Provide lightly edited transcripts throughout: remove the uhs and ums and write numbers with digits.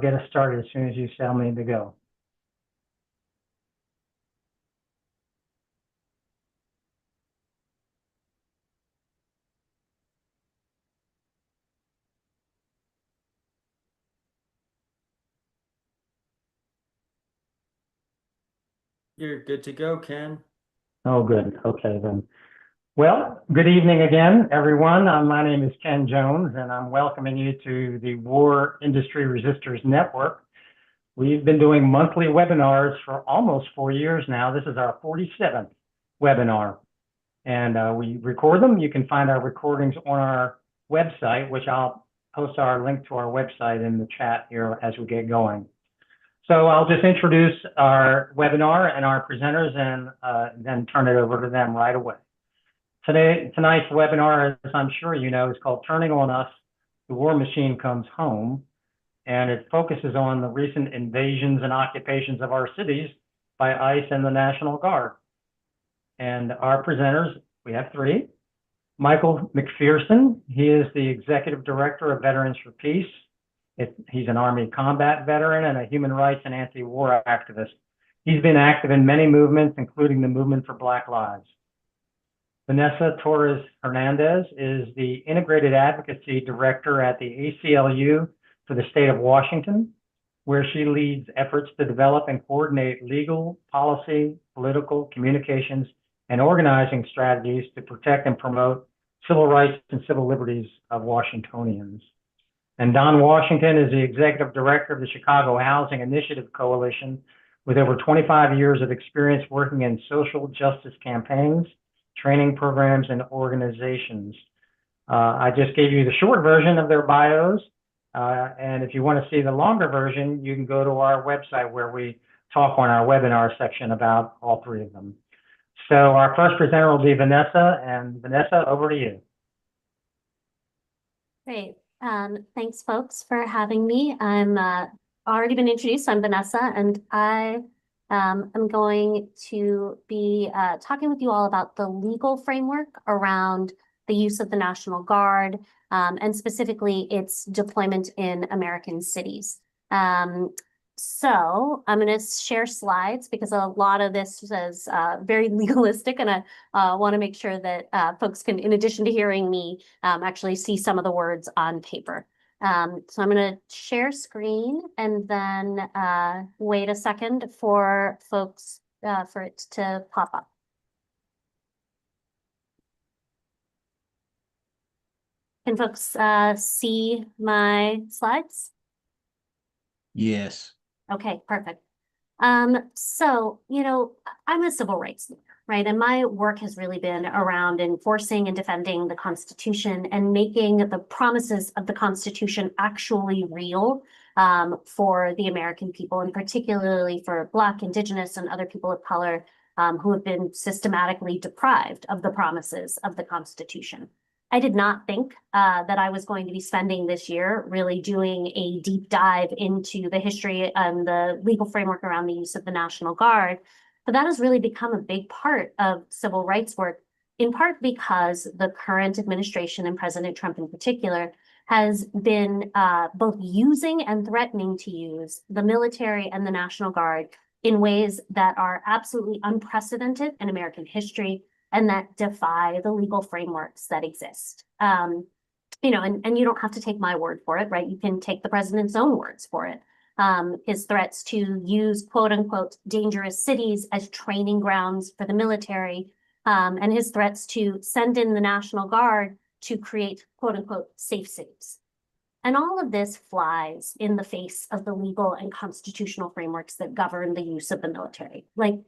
get us started as soon as you tell me to go. You're good to go, Ken. Oh, good. Okay, then. Well, good evening again, everyone. My name is Ken Jones, and I'm welcoming you to the War Industry Resistors Network. We've been doing monthly webinars for almost 4 years now. This is our 47th webinar, and we record them. You can find our recordings on our website, which I'll post our link to our website in the chat here as we get going. So I'll just introduce our webinar and our presenters and then turn it over to them right away. Tonight's webinar, as I'm sure you know, is called Turning on Us, the War Machine Comes Home, and it focuses on the recent invasions and occupations of our cities by ICE and the National Guard. And our presenters, we have three. Michael McPherson, he is the Executive Director of Veterans for Peace. He's an Army combat veteran and a human rights and anti-war activist. He's been active in many movements, including the Movement for Black Lives. Vanessa Torres Hernandez is the Integrated Advocacy Director at the ACLU for the state of Washington, where she leads efforts to develop and coordinate legal, policy, political, communications, and organizing strategies to protect and promote civil rights and civil liberties of Washingtonians. And Don Washington is the Executive Director of the Chicago Housing Initiative Coalition, with over 25 years of experience working in social justice campaigns, training programs, and organizations. I just gave you the short version of their bios, and if you want to see the longer version, you can go to our website where we talk on our webinar section about all three of them. So our first presenter will be Vanessa, and Vanessa, over to you. Great. Thanks, folks, for having me. I'm already been introduced. I'm Vanessa, and I am going to be talking with you all about the legal framework around the use of the National Guard, and specifically its deployment in American cities. So I'm going to share slides because a lot of this is very legalistic, and I want to make sure that folks can, in addition to hearing me, actually see some of the words on paper. So I'm going to share screen and then wait a second for folks for it to pop up. Can folks see my slides? Yes. Okay, perfect. So, you know, I'm a civil rights lawyer, right? And my work has really been around enforcing and defending the Constitution and making the promises of the Constitution actually real for the American people, and particularly for Black, Indigenous, and other people of color who have been systematically deprived of the promises of the Constitution. I did not think that I was going to be spending this year really doing a deep dive into the history and the legal framework around the use of the National Guard, but that has really become a big part of civil rights work, in part because the current administration and President Trump in particular has been both using and threatening to use the military and the National Guard in ways that are absolutely unprecedented in American history, and that defy the legal frameworks that exist. You know, and you don't have to take my word for it, right? You can take the president's own words for it. His threats to use quote unquote dangerous cities as training grounds for the military, and his threats to send in the National Guard to create quote unquote safe cities. And all of this flies in the face of the legal and constitutional frameworks that govern the use of the military. Like,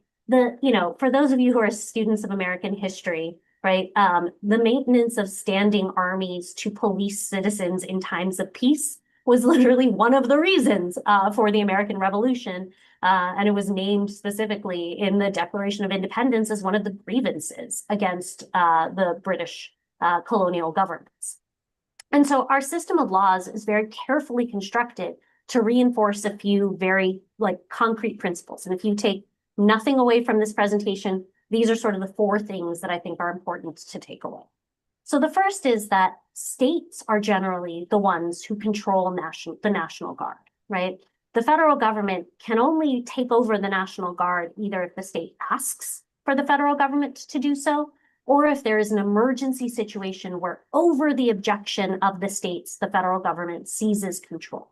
you know, for those of you who are students of American history, right, the maintenance of standing armies to police citizens in times of peace was literally one of the reasons for the American Revolution. And it was named specifically in the Declaration of Independence as one of the grievances against the British colonial governments. And so our system of laws is very carefully constructed to reinforce a few very concrete principles. And if you take nothing away from this presentation, these are sort of the four things that I think are important to take away. So the first is that states are generally the ones who control the National Guard, right? The federal government can only take over the National Guard either if the state asks for the federal government to do so, or if there is an emergency situation where over the objection of the states, the federal government seizes control.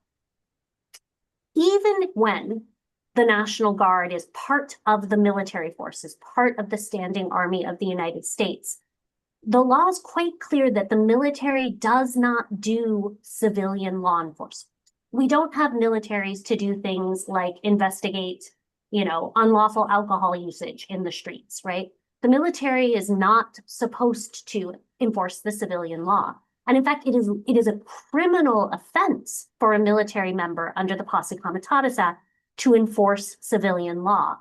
Even when the National Guard is part of the military forces, part of the standing army of the United States, the law is quite clear that the military does not do civilian law enforcement. We don't have militaries to do things like investigate, unlawful alcohol usage in the streets, right? The military is not supposed to enforce the civilian law. And in fact, it is a criminal offense for a military member under the Posse Comitatus Act to enforce civilian law,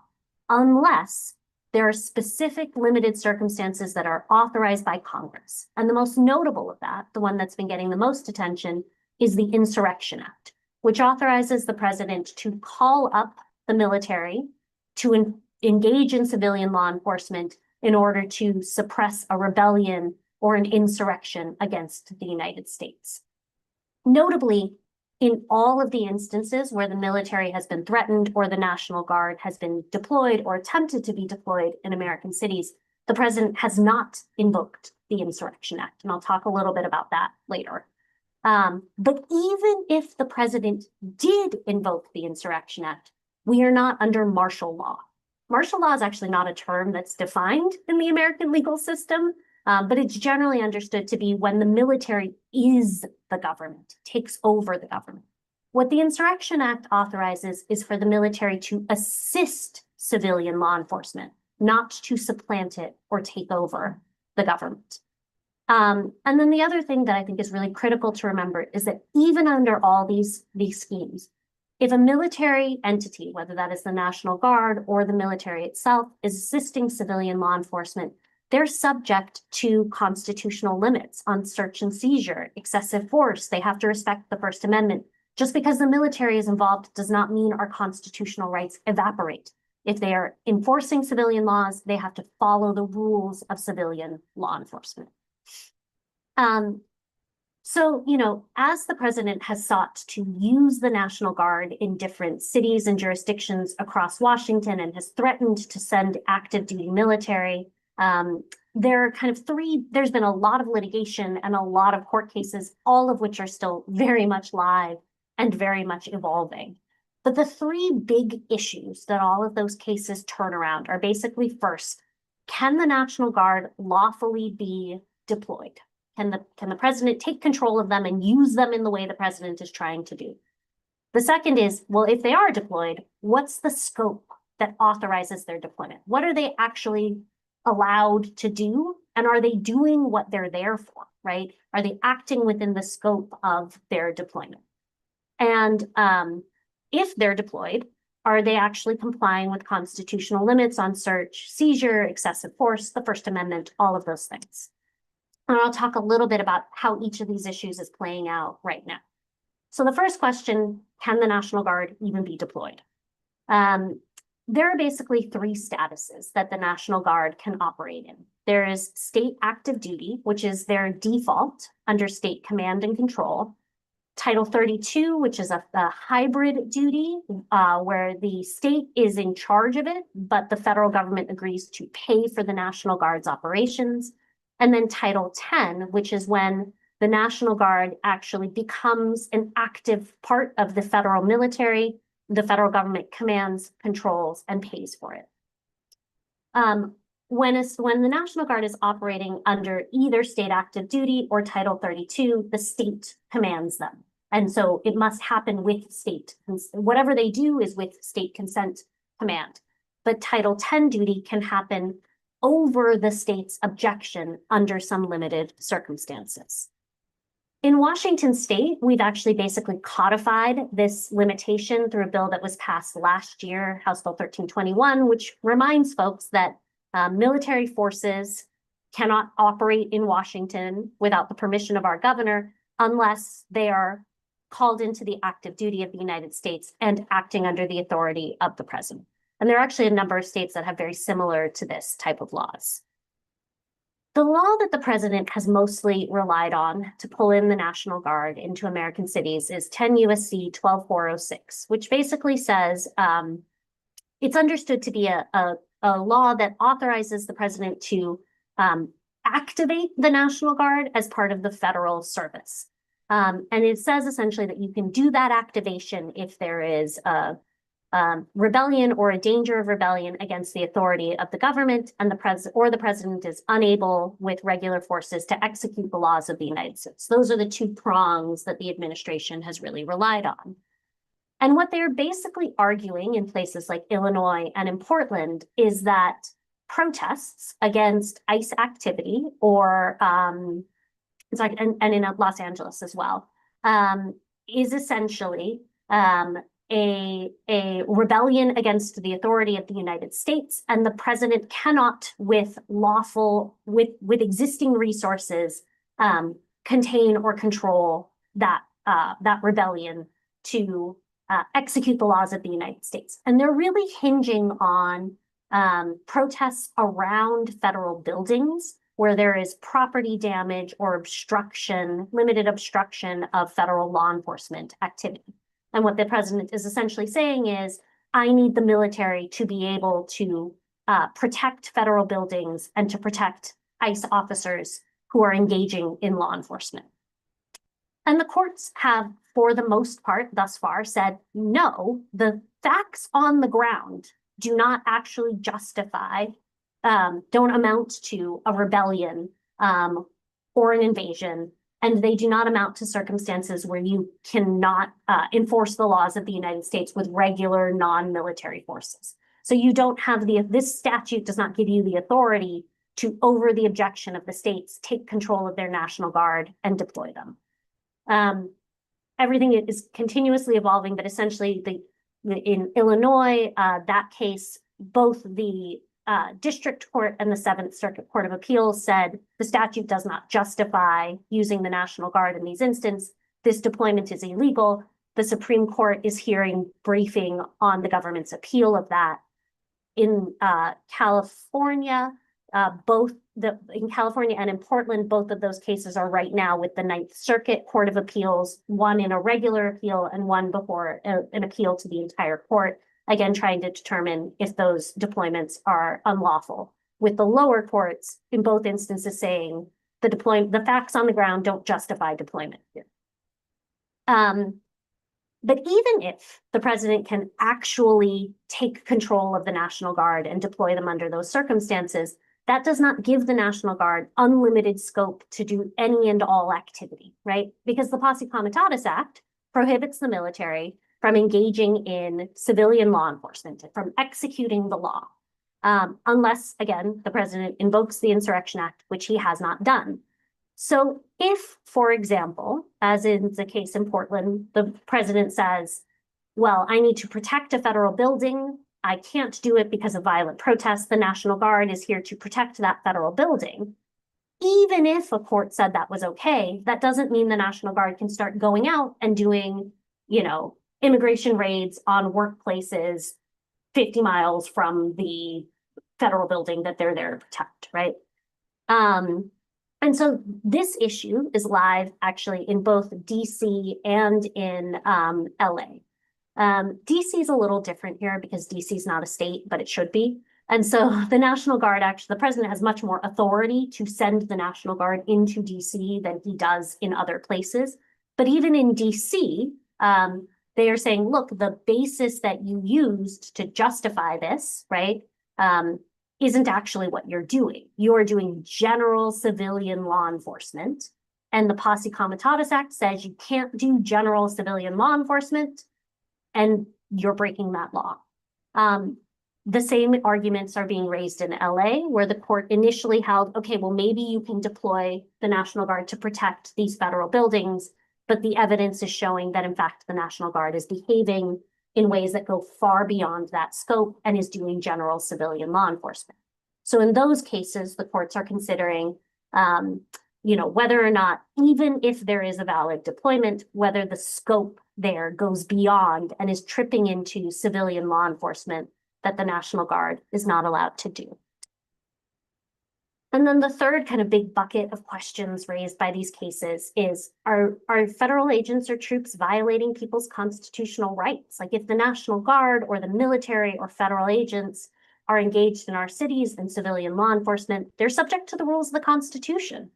unless there are specific limited circumstances that are authorized by Congress. And the most notable of that, the one that's been getting the most attention, is the Insurrection Act, which authorizes the president to call up the military to engage in civilian law enforcement in order to suppress a rebellion or an insurrection against the United States. Notably, in all of the instances where the military has been threatened or the National Guard has been deployed or attempted to be deployed in American cities, the president has not invoked the Insurrection Act. And I'll talk a little bit about that later. But even if the president did invoke the Insurrection Act, we are not under martial law. Martial law is actually not a term that's defined in the American legal system, but it's generally understood to be when the military is the government, takes over the government. What the Insurrection Act authorizes is for the military to assist civilian law enforcement, not to supplant it or take over the government. And then the other thing that I think is really critical to remember is that even under all these schemes, if a military entity, whether that is the National Guard or the military itself, is assisting civilian law enforcement, they're subject to constitutional limits on search and seizure, excessive force. They have to respect the First Amendment. Just because the military is involved does not mean our constitutional rights evaporate. If they are enforcing civilian laws, they have to follow the rules of civilian law enforcement. So, as the president has sought to use the National Guard in different cities and jurisdictions across Washington and has threatened to send active duty military, there are there's been a lot of litigation and a lot of court cases, all of which are still very much live and very much evolving. But the three big issues that all of those cases turn around are basically, first, can the National Guard lawfully be deployed? Can the president take control of them and use them in the way the president is trying to do? The second is, well, if they are deployed, what's the scope that authorizes their deployment? What are they actually allowed to do? And are they doing what they're there for, right? Are they acting within the scope of their deployment? And if they're deployed, are they actually complying with constitutional limits on search, seizure, excessive force, the First Amendment, all of those things? And I'll talk a little bit about how each of these issues is playing out right now. So the first question, can the National Guard even be deployed? There are basically three statuses that the National Guard can operate in. There is state active duty, which is their default under state command and control. Title 32, which is a hybrid duty where the state is in charge of it, but the federal government agrees to pay for the National Guard's operations. And then Title 10, which is when the National Guard actually becomes an active part of the federal military. The federal government commands, controls, and pays for it. When the National Guard is operating under either state active duty or Title 32, the state commands them. And so it must happen with state. Whatever they do is with state consent command. But Title 10 duty can happen over the state's objection under some limited circumstances. In Washington state, we've actually basically codified this limitation through a bill that was passed last year, House Bill 1321, which reminds folks that military forces cannot operate in Washington without the permission of our governor unless they are called into the active duty of the United States and acting under the authority of the president. And there are actually a number of states that have very similar to this type of laws. The law that the president has mostly relied on to pull in the National Guard into American cities is 10 USC 12406, which basically says it's understood to be a law that authorizes the president to activate the National Guard as part of the federal service. And it says essentially that you can do that activation if there is a rebellion or a danger of rebellion against the authority of the government, and the president is unable with regular forces to execute the laws of the United States. Those are the two prongs that the administration has really relied on. And what they're basically arguing in places like Illinois and in Portland is that protests against ICE activity or and in Los Angeles as well, is essentially a rebellion against the authority of the United States, and the president cannot, with existing resources, contain or control that rebellion to execute the laws of the United States. And they're really hinging on protests around federal buildings where there is property damage or obstruction, limited obstruction of federal law enforcement activity. And what the president is essentially saying is, I need the military to be able to protect federal buildings and to protect ICE officers who are engaging in law enforcement. And the courts have, for the most part, thus far, said, no, the facts on the ground do not actually justify, don't amount to a rebellion or an invasion, and they do not amount to circumstances where you cannot enforce the laws of the United States with regular non-military forces. So you don't have this statute does not give you the authority to, over the objection of the states, take control of their National Guard and deploy them. Everything is continuously evolving, but essentially in Illinois, that case, both the district court and the Seventh Circuit Court of Appeals said the statute does not justify using the National Guard in these instances. This deployment is illegal. The Supreme Court is hearing briefing on the government's appeal of that. In California, in California and in Portland, both of those cases are right now with the Ninth Circuit Court of Appeals, one in a regular appeal and one before an appeal to the entire court, again, trying to determine if those deployments are unlawful. With the lower courts, in both instances, saying the facts on the ground don't justify deployment here. But even if the president can actually take control of the National Guard and deploy them under those circumstances, that does not give the National Guard unlimited scope to do any and all activity, right? Because the Posse Comitatus Act prohibits the military from engaging in civilian law enforcement, from executing the law, unless, again, the president invokes the Insurrection Act, which he has not done. So if, for example, as in the case in Portland, the president says, well, I need to protect a federal building, I can't do it because of violent protests, the National Guard is here to protect that federal building. Even if a court said that was okay, that doesn't mean the National Guard can start going out and doing, immigration raids on workplaces 50 miles from the federal building that they're there to protect, right? And so this issue is live actually in both DC and in LA. DC is a little different here because DC is not a state, but it should be. And so the National Guard, actually, the president has much more authority to send the National Guard into DC than he does in other places. But even in DC, they are saying, look, the basis that you used to justify this, right, isn't actually what you're doing. You're doing general civilian law enforcement. And the Posse Comitatus Act says you can't do general civilian law enforcement, and you're breaking that law. The same arguments are being raised in LA, where the court initially held, okay, well, maybe you can deploy the National Guard to protect these federal buildings, but the evidence is showing that, in fact, the National Guard is behaving in ways that go far beyond that scope and is doing general civilian law enforcement. So in those cases, the courts are considering, whether or not, even if there is a valid deployment, whether the scope there goes beyond and is tripping into civilian law enforcement that the National Guard is not allowed to do. And then the third kind of big bucket of questions raised by these cases is, are federal agents or troops violating people's constitutional rights? Like if the National Guard or the military or federal agents are engaged in our cities and civilian law enforcement, they're subject to the rules of the Constitution.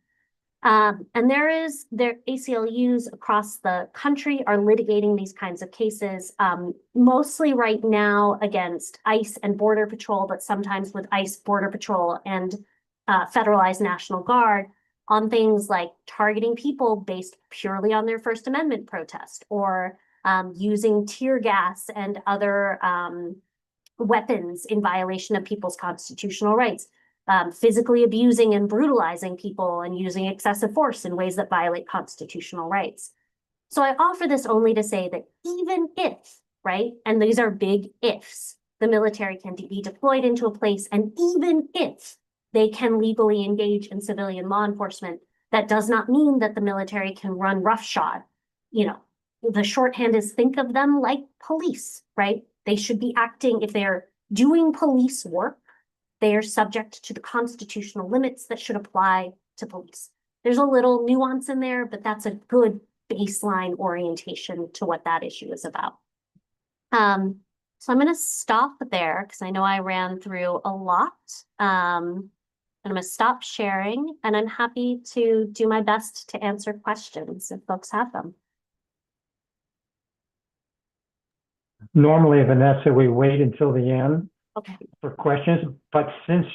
And their ACLUs across the country are litigating these kinds of cases, mostly right now against ICE and Border Patrol, but sometimes with ICE, Border Patrol, and federalized National Guard on things like targeting people based purely on their First Amendment protest, or using tear gas and other weapons in violation of people's constitutional rights, physically abusing and brutalizing people and using excessive force in ways that violate constitutional rights. So I offer this only to say that even if, right, and these are big ifs, the military can be deployed into a place, and even if they can legally engage in civilian law enforcement, that does not mean that the military can run roughshod. You know, the shorthand is, think of them like police, right? They should be acting, if they're doing police work, they are subject to the constitutional limits that should apply to police. There's a little nuance in there, but that's a good baseline orientation to what that issue is about. So I'm going to stop there because I know I ran through a lot. And I'm going to stop sharing, and I'm happy to do my best to answer questions if folks have them. Normally, Vanessa, we wait until the end Okay. for questions, but since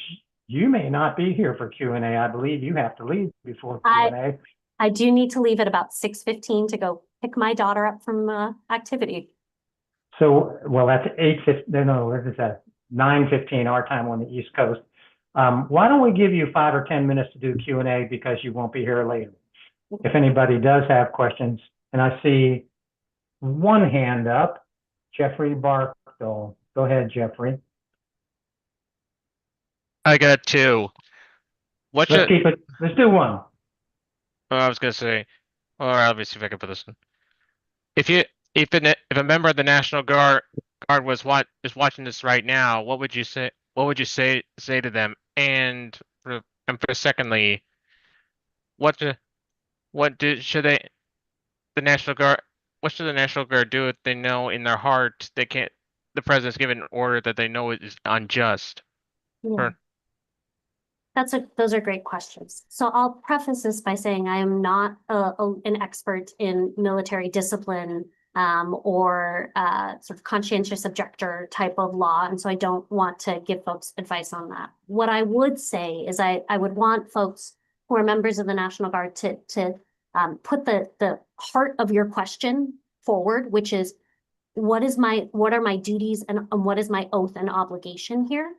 you may not be here for Q&A, I believe you have to leave before Q&A. I do need to leave at about 6:15 to go pick my daughter up from activity. So, well, that's 8:15, no, what is that? 9:15 our time on the East Coast. Why don't we give you 5 or 10 minutes to do Q&A because you won't be here later. If anybody does have questions, and I see one hand up, Jeffrey Barkdole. Go ahead, Jeffrey. I got two. Let's keep it, let's do one. Oh, I was gonna say, all right, let me see if I can put this in. If a member of the National Guard is watching this right now, what would you say? What would you say to them? And for secondly, should the National Guard? What should the National Guard do if they know in their heart they can't? The president's given an order that they know is unjust. Yeah. Those are great questions. So I'll preface this by saying I am not an expert in military discipline or sort of conscientious objector type of law. And so I don't want to give folks advice on that. What I would say is I would want folks who are members of the National Guard to put the heart of your question forward, which is, what are my duties and what is my oath and obligation here?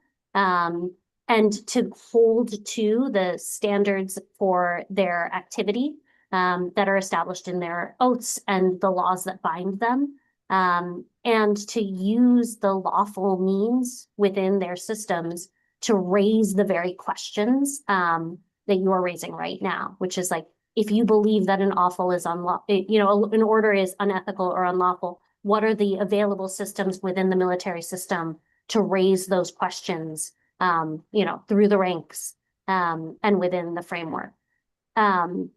And to hold to the standards for their activity that are established in their oaths and the laws that bind them, and to use the lawful means within their systems to raise the very questions that you are raising right now, which is like, if you believe that an awful is an order is unethical or unlawful, what are the available systems within the military system to raise those questions? Through the ranks, and within the framework. So,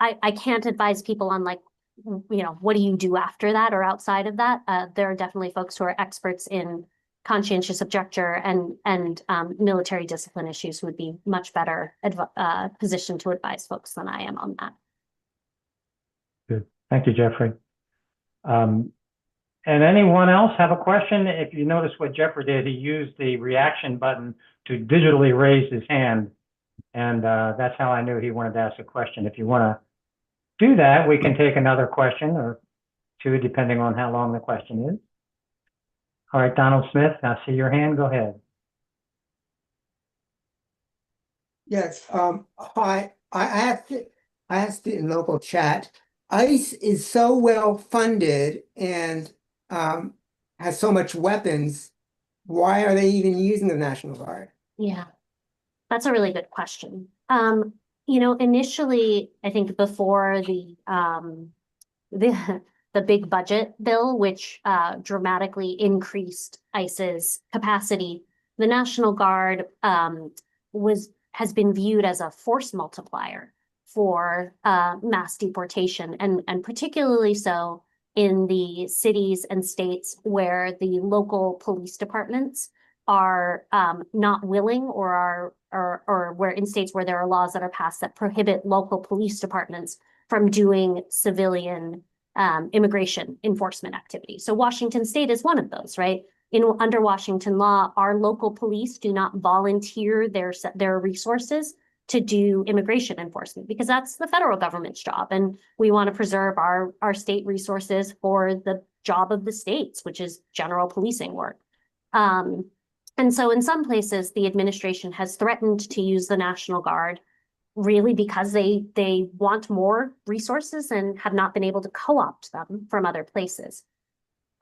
I can't advise people on what do you do after that or outside of that? There are definitely folks who are experts in conscientious objector and military discipline issues who would be much better positioned to advise folks than I am on that. Good. Thank you, Jeffrey. And anyone else have a question? If you notice what Jeffrey did, he used the reaction button to digitally raise his hand. And that's how I knew he wanted to ask a question. If you want to do that, we can take another question or two, depending on how long the question is. All right, Donald Smith, I see your hand. Go ahead. Yes. Hi. I asked it in local chat. ICE is so well funded and has so much weapons. Why are they even using the National Guard? Yeah, that's a really good question. Initially, I think before the big budget bill, which dramatically increased ICE's capacity, the National Guard has been viewed as a force multiplier for mass deportation, and particularly so in the cities and states where the local police departments are not willing, or where in states where there are laws that are passed that prohibit local police departments from doing civilian immigration enforcement activity. So Washington State is one of those, right? Under Washington law, our local police do not volunteer their resources to do immigration enforcement, because that's the federal government's job. And we want to preserve our state resources for the job of the states, which is general policing work. And so in some places, the administration has threatened to use the National Guard really because they want more resources and have not been able to co-opt them from other places.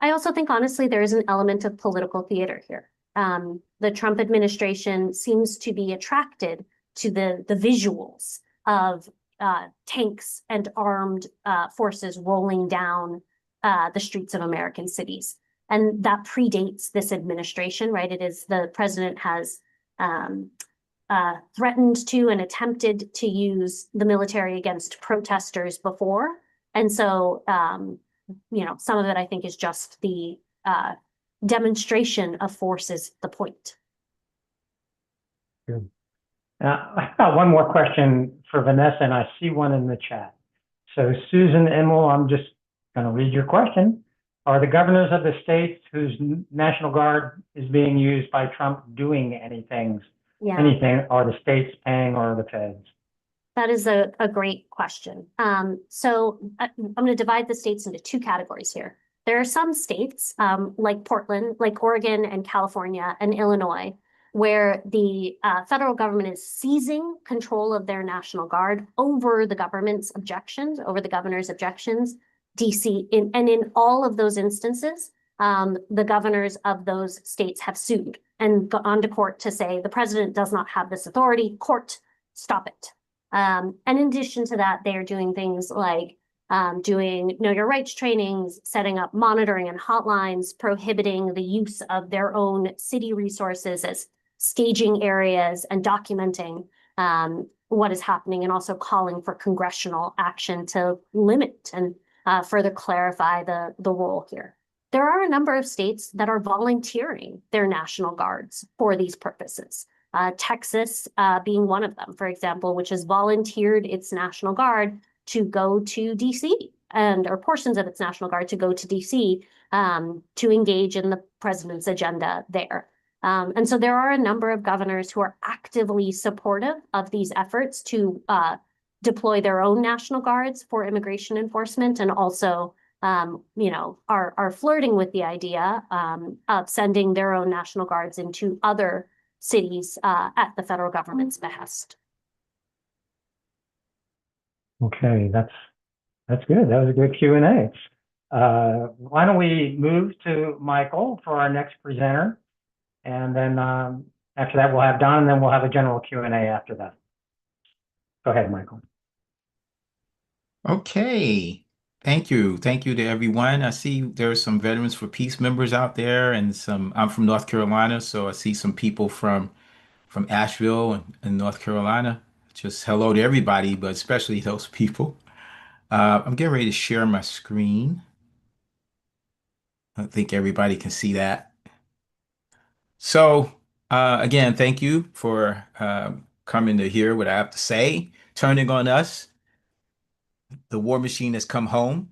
I also think, honestly, there is an element of political theater here. The Trump administration seems to be attracted to the visuals of tanks and armed forces rolling down the streets of American cities. And that predates this administration, right? It is the president has threatened to and attempted to use the military against protesters before. And so, some of it, I think, is just the demonstration of force is the point. Good. I've got one more question for Vanessa, and I see one in the chat. So Susan Immel, I'm just going to read your question. Are the governors of the states whose National Guard is being used by Trump doing anything, are the states paying, or the feds? That is a great question. So I'm going to divide the states into two categories here. There are some states like Portland, like Oregon and California and Illinois, where the federal government is seizing control of their National Guard over the government's objections, over the governor's objections. DC, and in all of those instances, the governors of those states have sued and gone to court to say the president does not have this authority. Court, stop it. And in addition to that, they are doing things like doing Know Your Rights trainings, setting up monitoring and hotlines, prohibiting the use of their own city resources as staging areas, and documenting what is happening, and also calling for congressional action to limit and further clarify the role here. There are a number of states that are volunteering their National Guards for these purposes. Texas being one of them, for example, which has volunteered its National Guard to go to DC, or portions of its National Guard to go to DC to engage in the president's agenda there. And so there are a number of governors who are actively supportive of these efforts to deploy their own National Guards for immigration enforcement, and also, are flirting with the idea of sending their own National Guards into other cities at the federal government's behest. Okay, that's good. That was a good Q&A. Why don't we move to Michael for our next presenter, and then after that we'll have Don, and then we'll have a general Q&A after that. Go ahead, Michael. Okay. Thank you. Thank you to everyone. I see there's some Veterans for Peace members out there, and I'm from North Carolina, so I see some people from Asheville and North Carolina. Just hello to everybody, but especially those people. I'm getting ready to share my screen. I think everybody can see that. So again, thank you for coming to hear what I have to say, turning on us. The war machine has come home,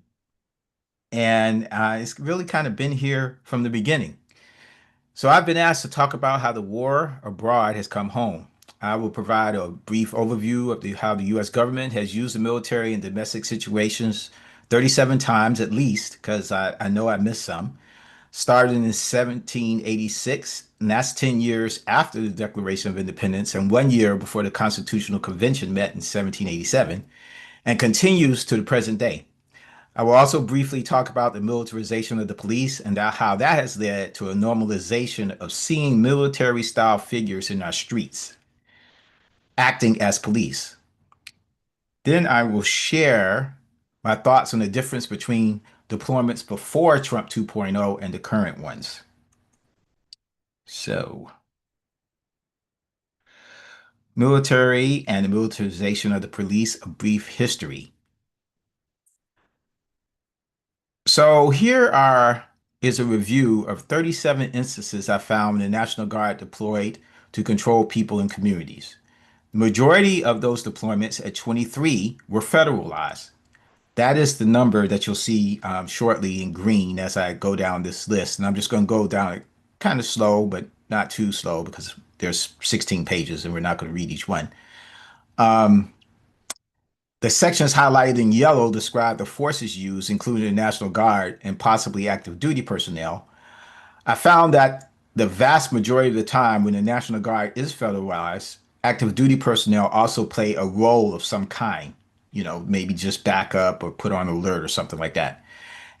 and it's really kind of been here from the beginning. So I've been asked to talk about how the war abroad has come home. I will provide a brief overview of how the U.S. government has used the military in domestic situations 37 times at least, because I know I missed some. Started in 1786, and that's 10 years after the Declaration of Independence and 1 year before the Constitutional Convention met in 1787, and continues to the present day. I will also briefly talk about the militarization of the police and how that has led to a normalization of seeing military-style figures in our streets, acting as police. Then I will share my thoughts on the difference between deployments before Trump 2.0 and the current ones. So, Military and the militarization of the police, a brief history. So is a review of 37 instances I found when the National Guard deployed to control people and communities. The majority of those deployments at 23 were federalized. That is the number that you'll see shortly in green as I go down this list. And I'm just going to go down it kind of slow, but not too slow because there's 16 pages and we're not going to read each one. The sections highlighted in yellow describe the forces used, including the National Guard and possibly active duty personnel. I found that the vast majority of the time when the National Guard is federalized, active duty personnel also play a role of some kind, maybe just back up or put on alert or something like that.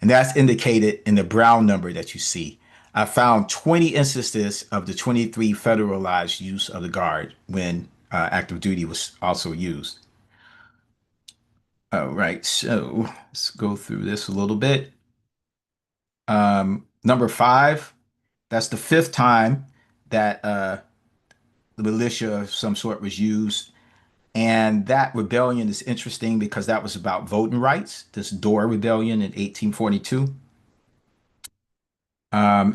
And that's indicated in the brown number that you see. I found 20 instances of the 23 federalized use of the Guard when active duty was also used. All right, so let's go through this a little bit. Number 5, that's the 5th time that the militia of some sort was used. And that rebellion is interesting because that was about voting rights, this Dorr Rebellion in 1842.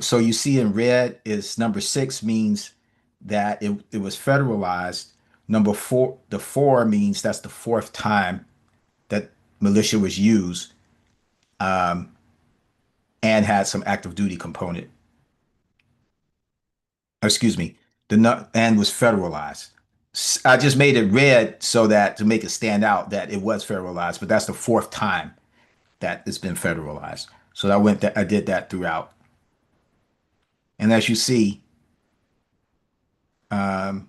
So you see in red is number 6 means that it was federalized. Number 4, the 4 means that's the 4th time that militia was used and had some active duty component. Excuse me, and was federalized. I just made it red so that to make it stand out that it was federalized, but that's the 4th time that it's been federalized. So I did that throughout. And as you see, many,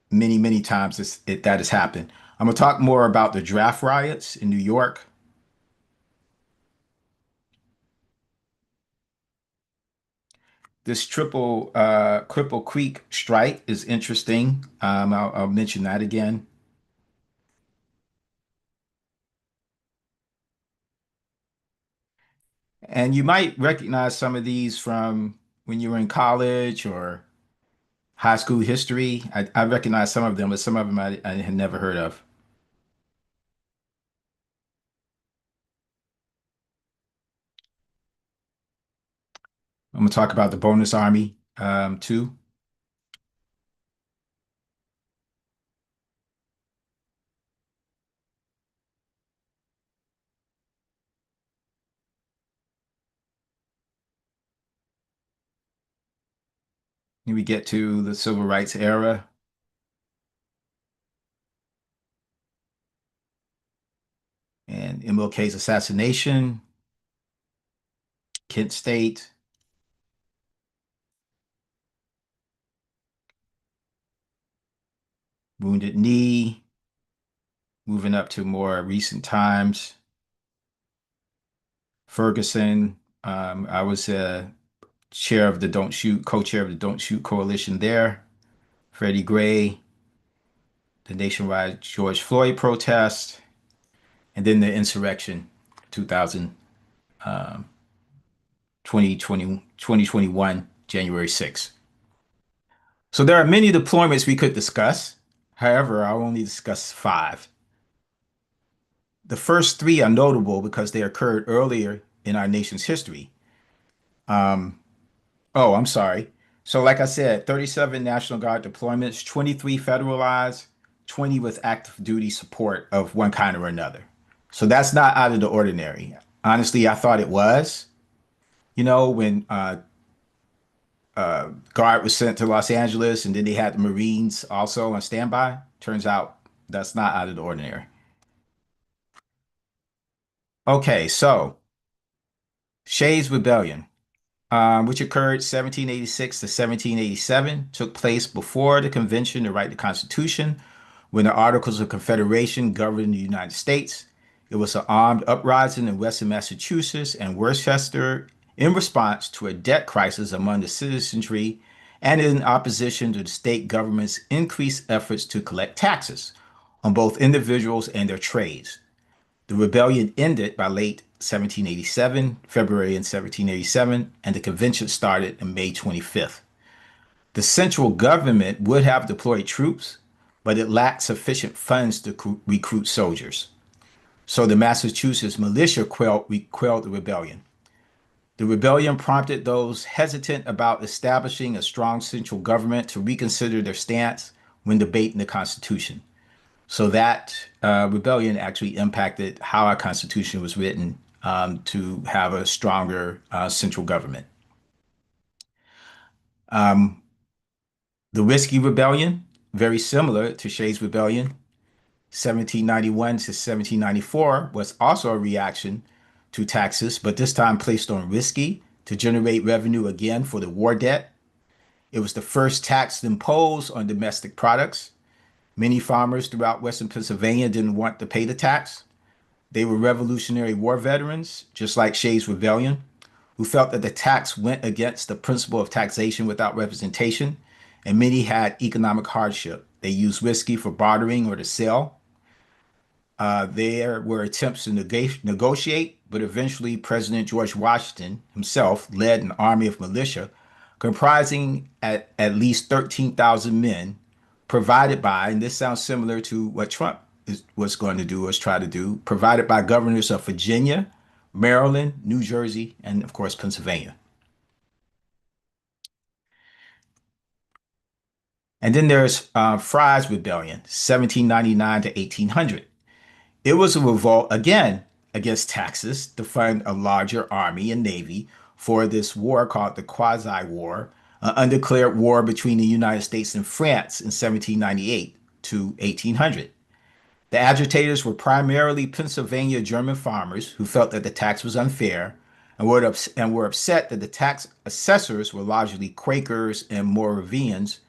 many times that has happened. I'm going to talk more about the draft riots in New York. This Cripple Creek strike is interesting. I'll mention that again. And you might recognize some of these from when you were in college or high school history. I recognize some of them, but some of them I had never heard of. I'm going to talk about the bonus army too. And we get to the civil rights era. And MLK's assassination, Kent State, Wounded Knee, moving up to more recent times. Ferguson, I was chair of the Don't Shoot, co-chair of the Don't Shoot coalition there. Freddie Gray, the nationwide George Floyd protest, and then the insurrection, 2021, January 6th. So there are many deployments we could discuss. However, I'll only discuss 5. The first 3 are notable because they occurred earlier in our nation's history. Oh, I'm sorry. So like I said, 37 National Guard deployments, 23 federalized, 20 with active duty support of one kind or another. So that's not out of the ordinary. Honestly, I thought it was. When Guard was sent to Los Angeles and then they had the Marines also on standby. Turns out that's not out of the ordinary. Okay, so Shays' Rebellion, which occurred 1786 to 1787, took place before the Convention to write the Constitution, when the Articles of Confederation governed the United States. It was an armed uprising in Western Massachusetts and Worcester in response to a debt crisis among the citizenry and in opposition to the state government's increased efforts to collect taxes on both individuals and their trades. The rebellion ended by late 1787, February in 1787, and the convention started on May 25th. The central government would have deployed troops, but it lacked sufficient funds to recruit soldiers. So the Massachusetts militia quelled the rebellion. The rebellion prompted those hesitant about establishing a strong central government to reconsider their stance when debating the Constitution. So that rebellion actually impacted how our Constitution was written to have a stronger central government. The Whiskey Rebellion, very similar to Shays' Rebellion, 1791 to 1794, was also a reaction to taxes, but this time placed on whiskey to generate revenue again for the war debt. It was the first tax imposed on domestic products. Many farmers throughout Western Pennsylvania didn't want to pay the tax. They were Revolutionary War veterans, just like Shays' Rebellion, who felt that the tax went against the principle of taxation without representation, and many had economic hardship. They used whiskey for bartering or to sell. There were attempts to negotiate, but eventually President George Washington himself led an army of militia comprising at least 13,000 men, provided by, and this sounds similar to what Trump was going to do or try to do, provided by governors of Virginia, Maryland, New Jersey, and of course, Pennsylvania. And then there's Fry's Rebellion, 1799 to 1800. It was a revolt, again, against taxes to fund a larger army and navy for this war called the Quasi-War, an undeclared war between the United States and France in 1798 to 1800. The agitators were primarily Pennsylvania German farmers who felt that the tax was unfair and were upset that the tax assessors were largely Quakers and Moravians,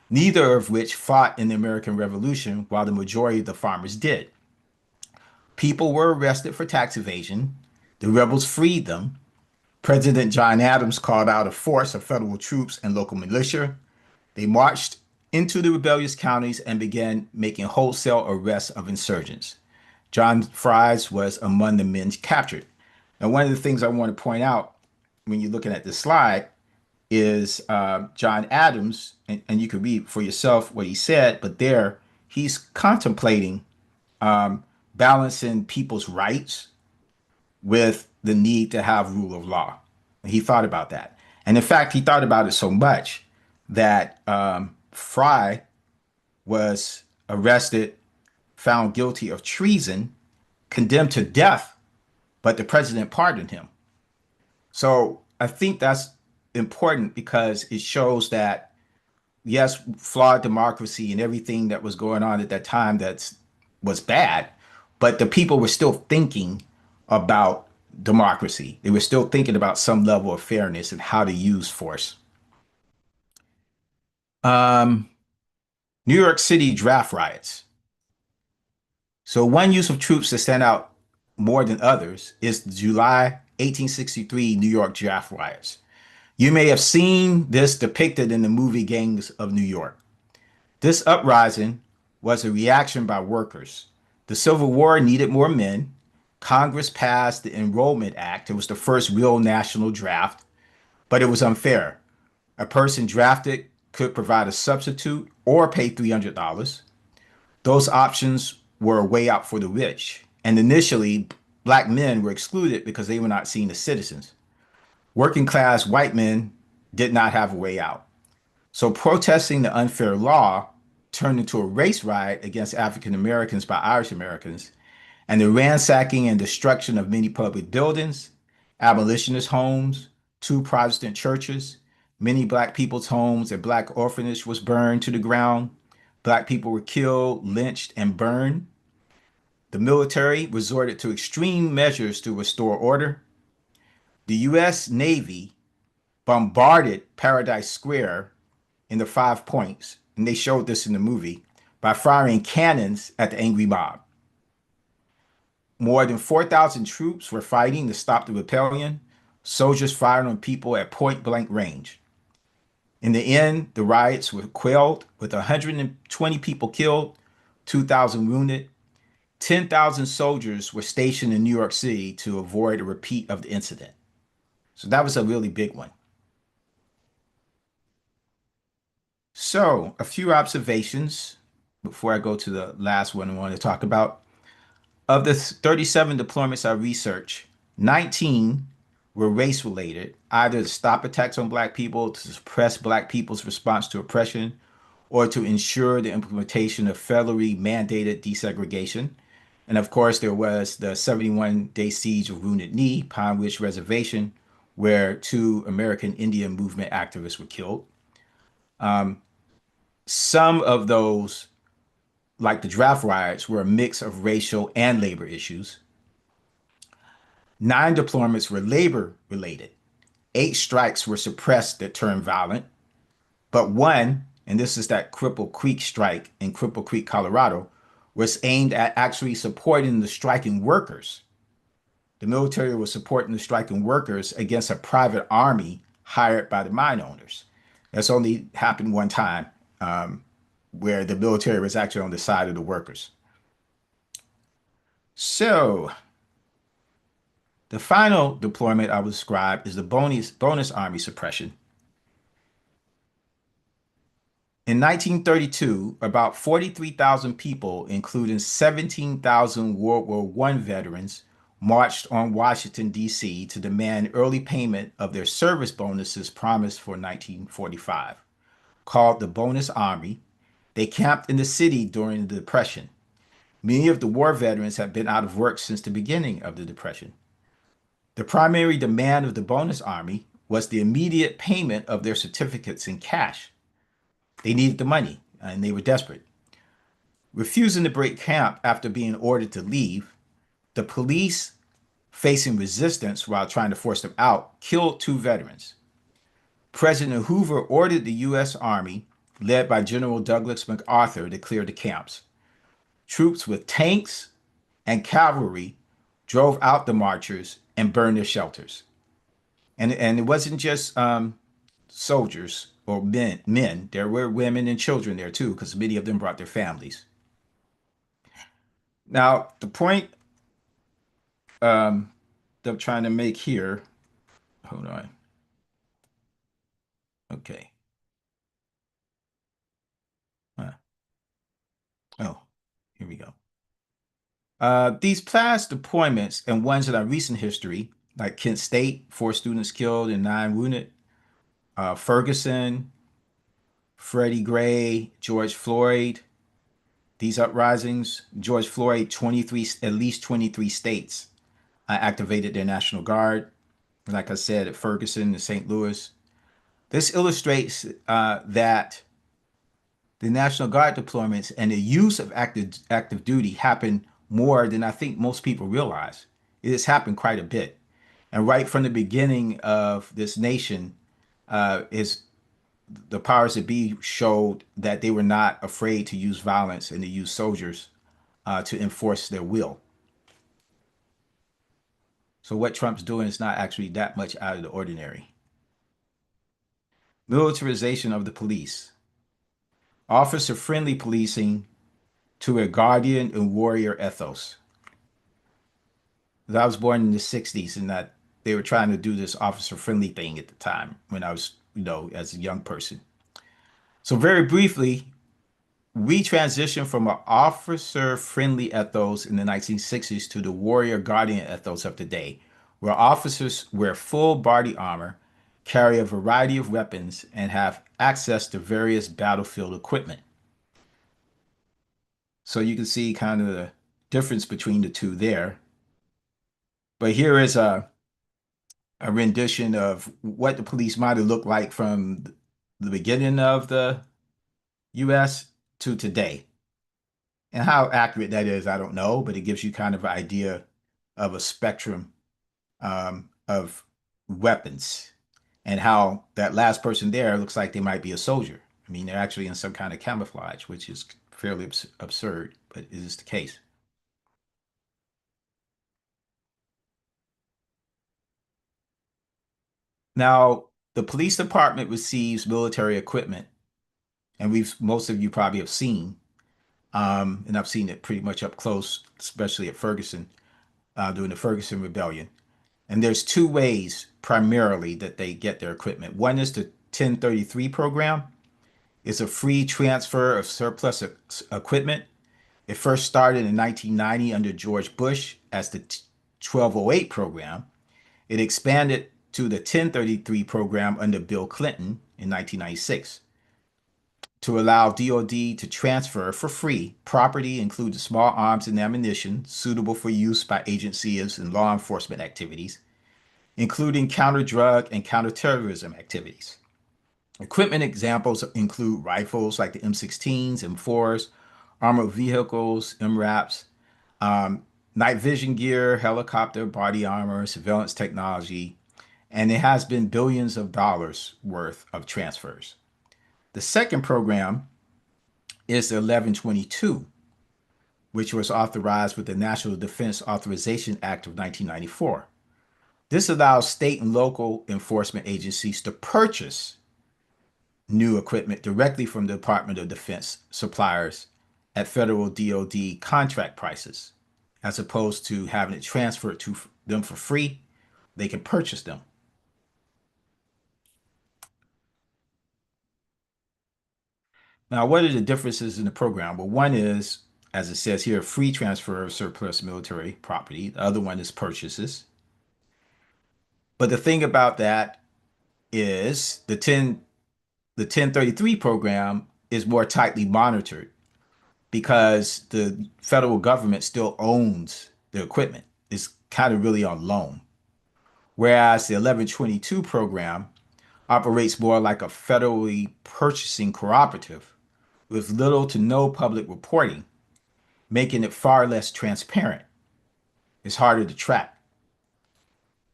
neither of which fought in the American Revolution, while the majority of the farmers did. People were arrested for tax evasion. The rebels freed them. President John Adams called out a force of federal troops and local militia. They marched into the rebellious counties and began making wholesale arrests of insurgents. John Fries was among the men captured. And one of the things I want to point out when you're looking at this slide is John Adams, and you can read for yourself what he said, but there he's contemplating balancing people's rights with the need to have rule of law. He thought about that. And in fact, he thought about it so much that Fry was arrested, found guilty of treason, condemned to death, but the president pardoned him. So I think that's important because it shows that, yes, flawed democracy and everything that was going on at that time was bad, but the people were still thinking about democracy. They were still thinking about some level of fairness and how to use force. New York City draft riots. So one use of troops that stand out more than others is the July 1863 New York draft riots. You may have seen this depicted in the movie Gangs of New York. This uprising was a reaction by workers. The Civil War needed more men. Congress passed the Enrollment Act. It was the first real national draft, but it was unfair. A person drafted could provide a substitute or pay $300. Those options were a way out for the rich. And initially, black men were excluded because they were not seen as citizens. Working class white men did not have a way out. So protesting the unfair law turned into a race riot against African Americans by Irish Americans, and the ransacking and destruction of many public buildings, abolitionist homes, 2 Protestant churches, many black people's homes, a black orphanage was burned to the ground. Black people were killed, lynched, and burned. The military resorted to extreme measures to restore order. The U.S. Navy bombarded Paradise Square in the 5 Points, and they showed this in the movie, by firing cannons at the angry mob. More than 4,000 troops were fighting to stop the rebellion. Soldiers fired on people at point-blank range. In the end, the riots were quelled with 120 people killed, 2,000 wounded. 10,000 soldiers were stationed in New York City to avoid a repeat of the incident. So that was a really big one. So, a few observations before I go to the last one I want to talk about. Of the 37 deployments I researched, 19 were race related, either to stop attacks on Black people, to suppress Black people's response to oppression, or to ensure the implementation of federally mandated desegregation. And of course, there was the 71-day siege of Wounded Knee, Pine Ridge Reservation, where 2 American Indian movement activists were killed. Some of those, like the draft riots, were a mix of racial and labor issues. 9 deployments were labor related. 8 strikes were suppressed that turned violent. But one, and this is that Cripple Creek strike in Cripple Creek, Colorado, was aimed at actually supporting the striking workers. The military was supporting the striking workers against a private army hired by the mine owners. That's only happened one time, where the military was actually on the side of the workers. So the final deployment I will describe is the bonus army suppression. In 1932, about 43,000 people, including 17,000 World War I veterans, marched on Washington, D.C. to demand early payment of their service bonuses promised for 1945. Called the Bonus Army, they camped in the city during the Depression. Many of the war veterans had been out of work since the beginning of the Depression. The primary demand of the Bonus Army was the immediate payment of their certificates in cash. They needed the money, and they were desperate. Refusing to break camp after being ordered to leave, the police, facing resistance while trying to force them out, killed 2 veterans. President Hoover ordered the U.S. Army, led by General Douglas MacArthur, to clear the camps. Troops with tanks and cavalry drove out the marchers and burned their shelters. And it wasn't just soldiers or men. There were women and children there too, because many of them brought their families. Now, the point that I'm trying to make here, hold on. Okay. Oh, here we go. These past deployments and ones in our recent history, like Kent State, 4 students killed and 9 wounded, Ferguson, Freddie Gray, George Floyd, these uprisings, George Floyd, at least 23 states activated their National Guard. Like I said, at Ferguson and St. Louis. This illustrates that the National Guard deployments and the use of active duty happen more than I think most people realize. It has happened quite a bit. And right from the beginning of this nation, is the powers that be showed that they were not afraid to use violence and to use soldiers to enforce their will. So what Trump's doing is not actually that much out of the ordinary. Militarization of the police. Officer-friendly policing to a guardian and warrior ethos. I was born in the 60s, and that they were trying to do this officer-friendly thing at the time when I was, as a young person. So very briefly, we transitioned from an officer-friendly ethos in the 1960s to the warrior guardian ethos of today, where officers wear full body armor, carry a variety of weapons, and have access to various battlefield equipment. So you can see kind of the difference between the two there. But here is a rendition of what the police might have looked like from the beginning of the US to today. And how accurate that is, I don't know, but it gives you kind of an idea of a spectrum of weapons and how that last person there looks like they might be a soldier. I mean, they're actually in some kind of camouflage, which is fairly absurd, but it is the case. Now, the police department receives military equipment, and most of you probably have seen, and I've seen it pretty much up close, especially at Ferguson, during the Ferguson Rebellion. And there's 2 ways primarily that they get their equipment. One is the 1033 program, is a free transfer of surplus equipment. It first started in 1990 under George Bush as the 1208 program. It expanded to the 1033 program under Bill Clinton in 1996 to allow DoD to transfer for free property, including small arms and ammunition suitable for use by agencies in law enforcement activities, including counter-drug and counterterrorism activities. Equipment examples include rifles like the M16s, M4s, armored vehicles, MRAPs, night vision gear, helicopter, body armor, surveillance technology, and it has been billions of dollars worth of transfers. The second program is the 1122, which was authorized with the National Defense Authorization Act of 1994. This allows state and local enforcement agencies to purchase new equipment directly from the Department of Defense suppliers at federal DoD contract prices, as opposed to having it transferred to them for free. They can purchase them. Now, what are the differences in the program? Well, one is, as it says here, free transfer of surplus military property. The other one is purchases. But the thing about that is the 1033 program is more tightly monitored because the federal government still owns the equipment. It's kind of really on loan. Whereas the 1122 program operates more like a federally purchasing cooperative with little to no public reporting, making it far less transparent. It's harder to track.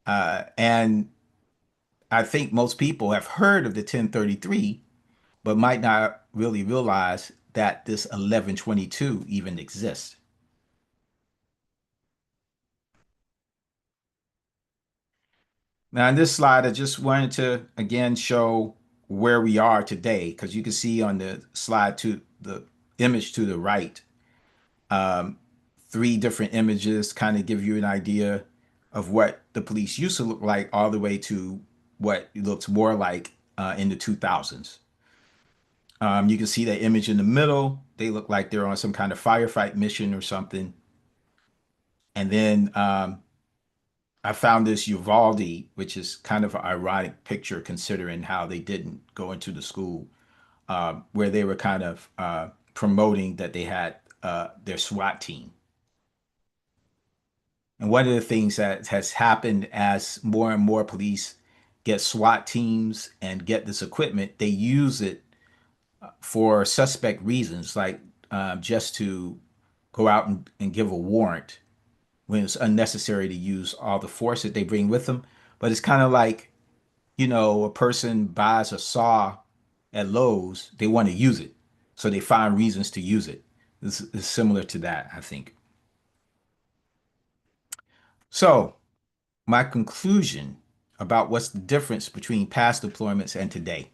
And I think most people have heard of the 1033, but might not really realize that this 1122 even exists. Now, in this slide, I just wanted to, again, show where we are today, because you can see on the slide to the image to the right, three different images kind of give you an idea of what the police used to look like all the way to what it looks more like in the 2000s. You can see that image in the middle. They look like they're on some kind of firefight mission or something. And then I found this Uvalde, which is kind of an ironic picture considering how they didn't go into the school, where they were kind of promoting that they had their SWAT team. And one of the things that has happened as more and more police get SWAT teams and get this equipment, they use it for suspect reasons, like just to go out and give a warrant when it's unnecessary to use all the force that they bring with them. But it's kind of like, you know, a person buys a saw at Lowe's, they want to use it. So they find reasons to use it. This is similar to that, I think. So my conclusion about what's the difference between past deployments and today.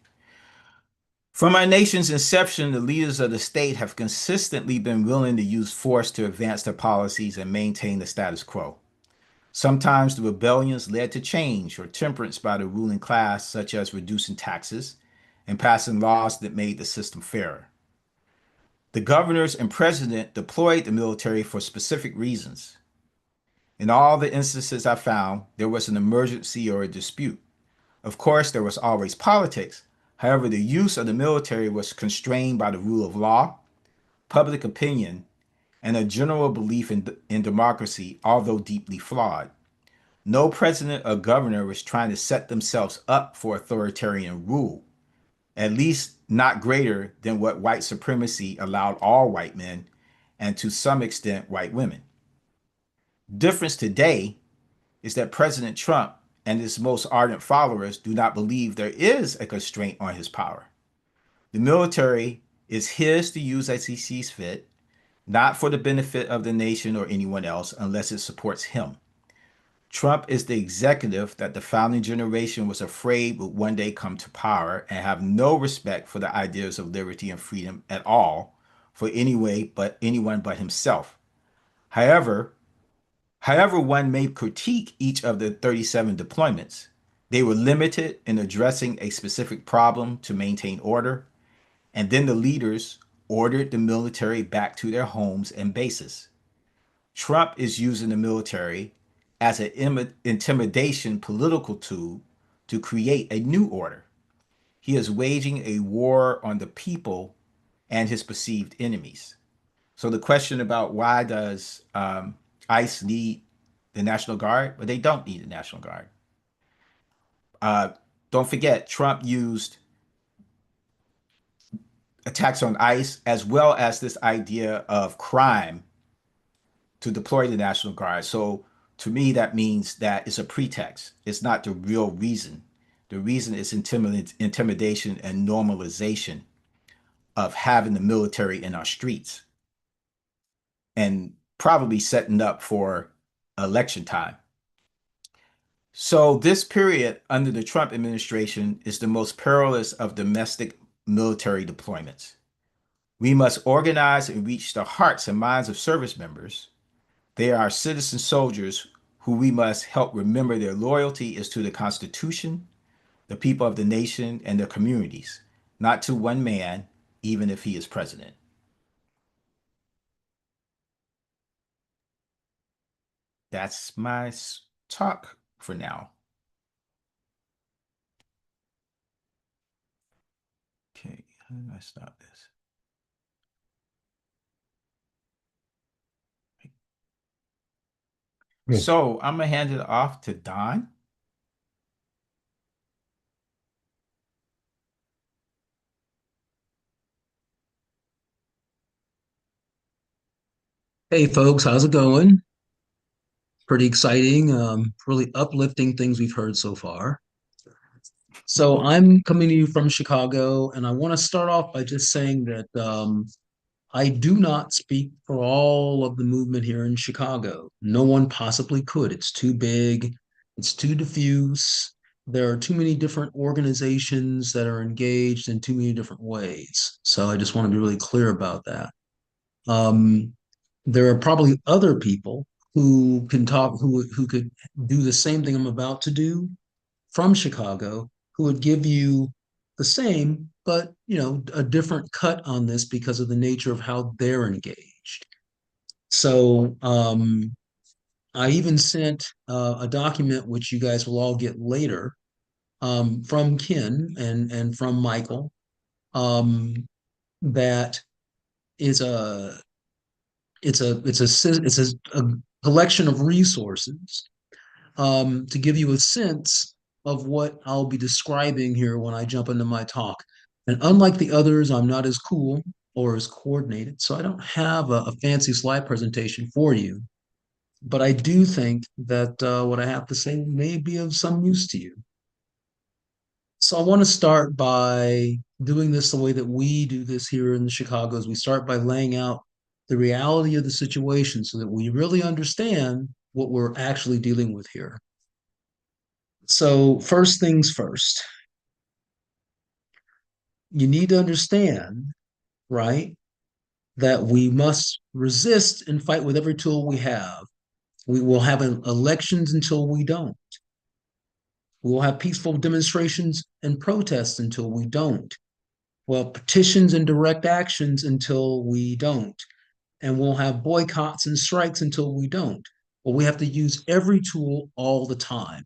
From our nation's inception, the leaders of the state have consistently been willing to use force to advance their policies and maintain the status quo. Sometimes the rebellions led to change or temperance by the ruling class, such as reducing taxes and passing laws that made the system fairer. The governors and president deployed the military for specific reasons. In all the instances I found, there was an emergency or a dispute. Of course, there was always politics. However, the use of the military was constrained by the rule of law, public opinion, and a general belief in democracy, although deeply flawed. No president or governor was trying to set themselves up for authoritarian rule, at least not greater than what white supremacy allowed all white men, and to some extent, white women. Difference today is that President Trump and his most ardent followers do not believe there is a constraint on his power. The military is his to use as he sees fit, not for the benefit of the nation or anyone else unless it supports him. Trump is the executive that the founding generation was afraid would one day come to power and have no respect for the ideas of liberty and freedom at all for anyone but himself. However, one may critique each of the 37 deployments, they were limited in addressing a specific problem to maintain order, And then the leaders ordered the military back to their homes and bases. Trump is using the military as an intimidation political tool to create a new order. He is waging a war on the people and his perceived enemies. So the question about why does ICE need the National Guard? Well, they don't need the National Guard. Uh, don't forget, Trump used attacks on ICE as well as this idea of crime to deploy the National Guard. So to me, that means that it's a pretext. It's not the real reason. The reason is intimidation and normalization of having the military in our streets and probably setting up for election time. So this period under the Trump administration is the most perilous of domestic military deployments. We must organize and reach the hearts and minds of service members. They are citizen soldiers who we must help remember their loyalty is to the Constitution, the people of the nation, and their communities, not to one man, even if he is president. That's my talk for now. Okay, how do I stop this? Good. So I'm gonna hand it off to Don. Hey folks, how's it going? Pretty exciting, really uplifting things we've heard so far. So I'm coming to you from Chicago, and I want to start off by just saying that I do not speak for all of the movement here in Chicago. No one possibly could. It's too big, it's too diffuse. There are too many different organizations that are engaged in too many different ways. So I just want to be really clear about that. Um, there are probably other people who can talk, who could do the same thing I'm about to do from Chicago, who would give you the same, but a different cut on this because of the nature of how they're engaged. So I even sent a document which you guys will all get later from Ken and from Michael um, that is a collection of resources to give you a sense of what I'll be describing here when I jump into my talk. And unlike the others, I'm not as cool or as coordinated, so I don't have a fancy slide presentation for you. But I do think that what I have to say may be of some use to you. So I want to start by doing this the way that we do this here in Chicago, is we start by laying out the reality of the situation so that we really understand what we're actually dealing with here. So first things first, you need to understand, right, that we must resist and fight with every tool we have. We will have elections until we don't. We will have peaceful demonstrations and protests until we don't. Well, petitions and direct actions until we don't. And we'll have boycotts and strikes until we don't. Well, we have to use every tool all the time.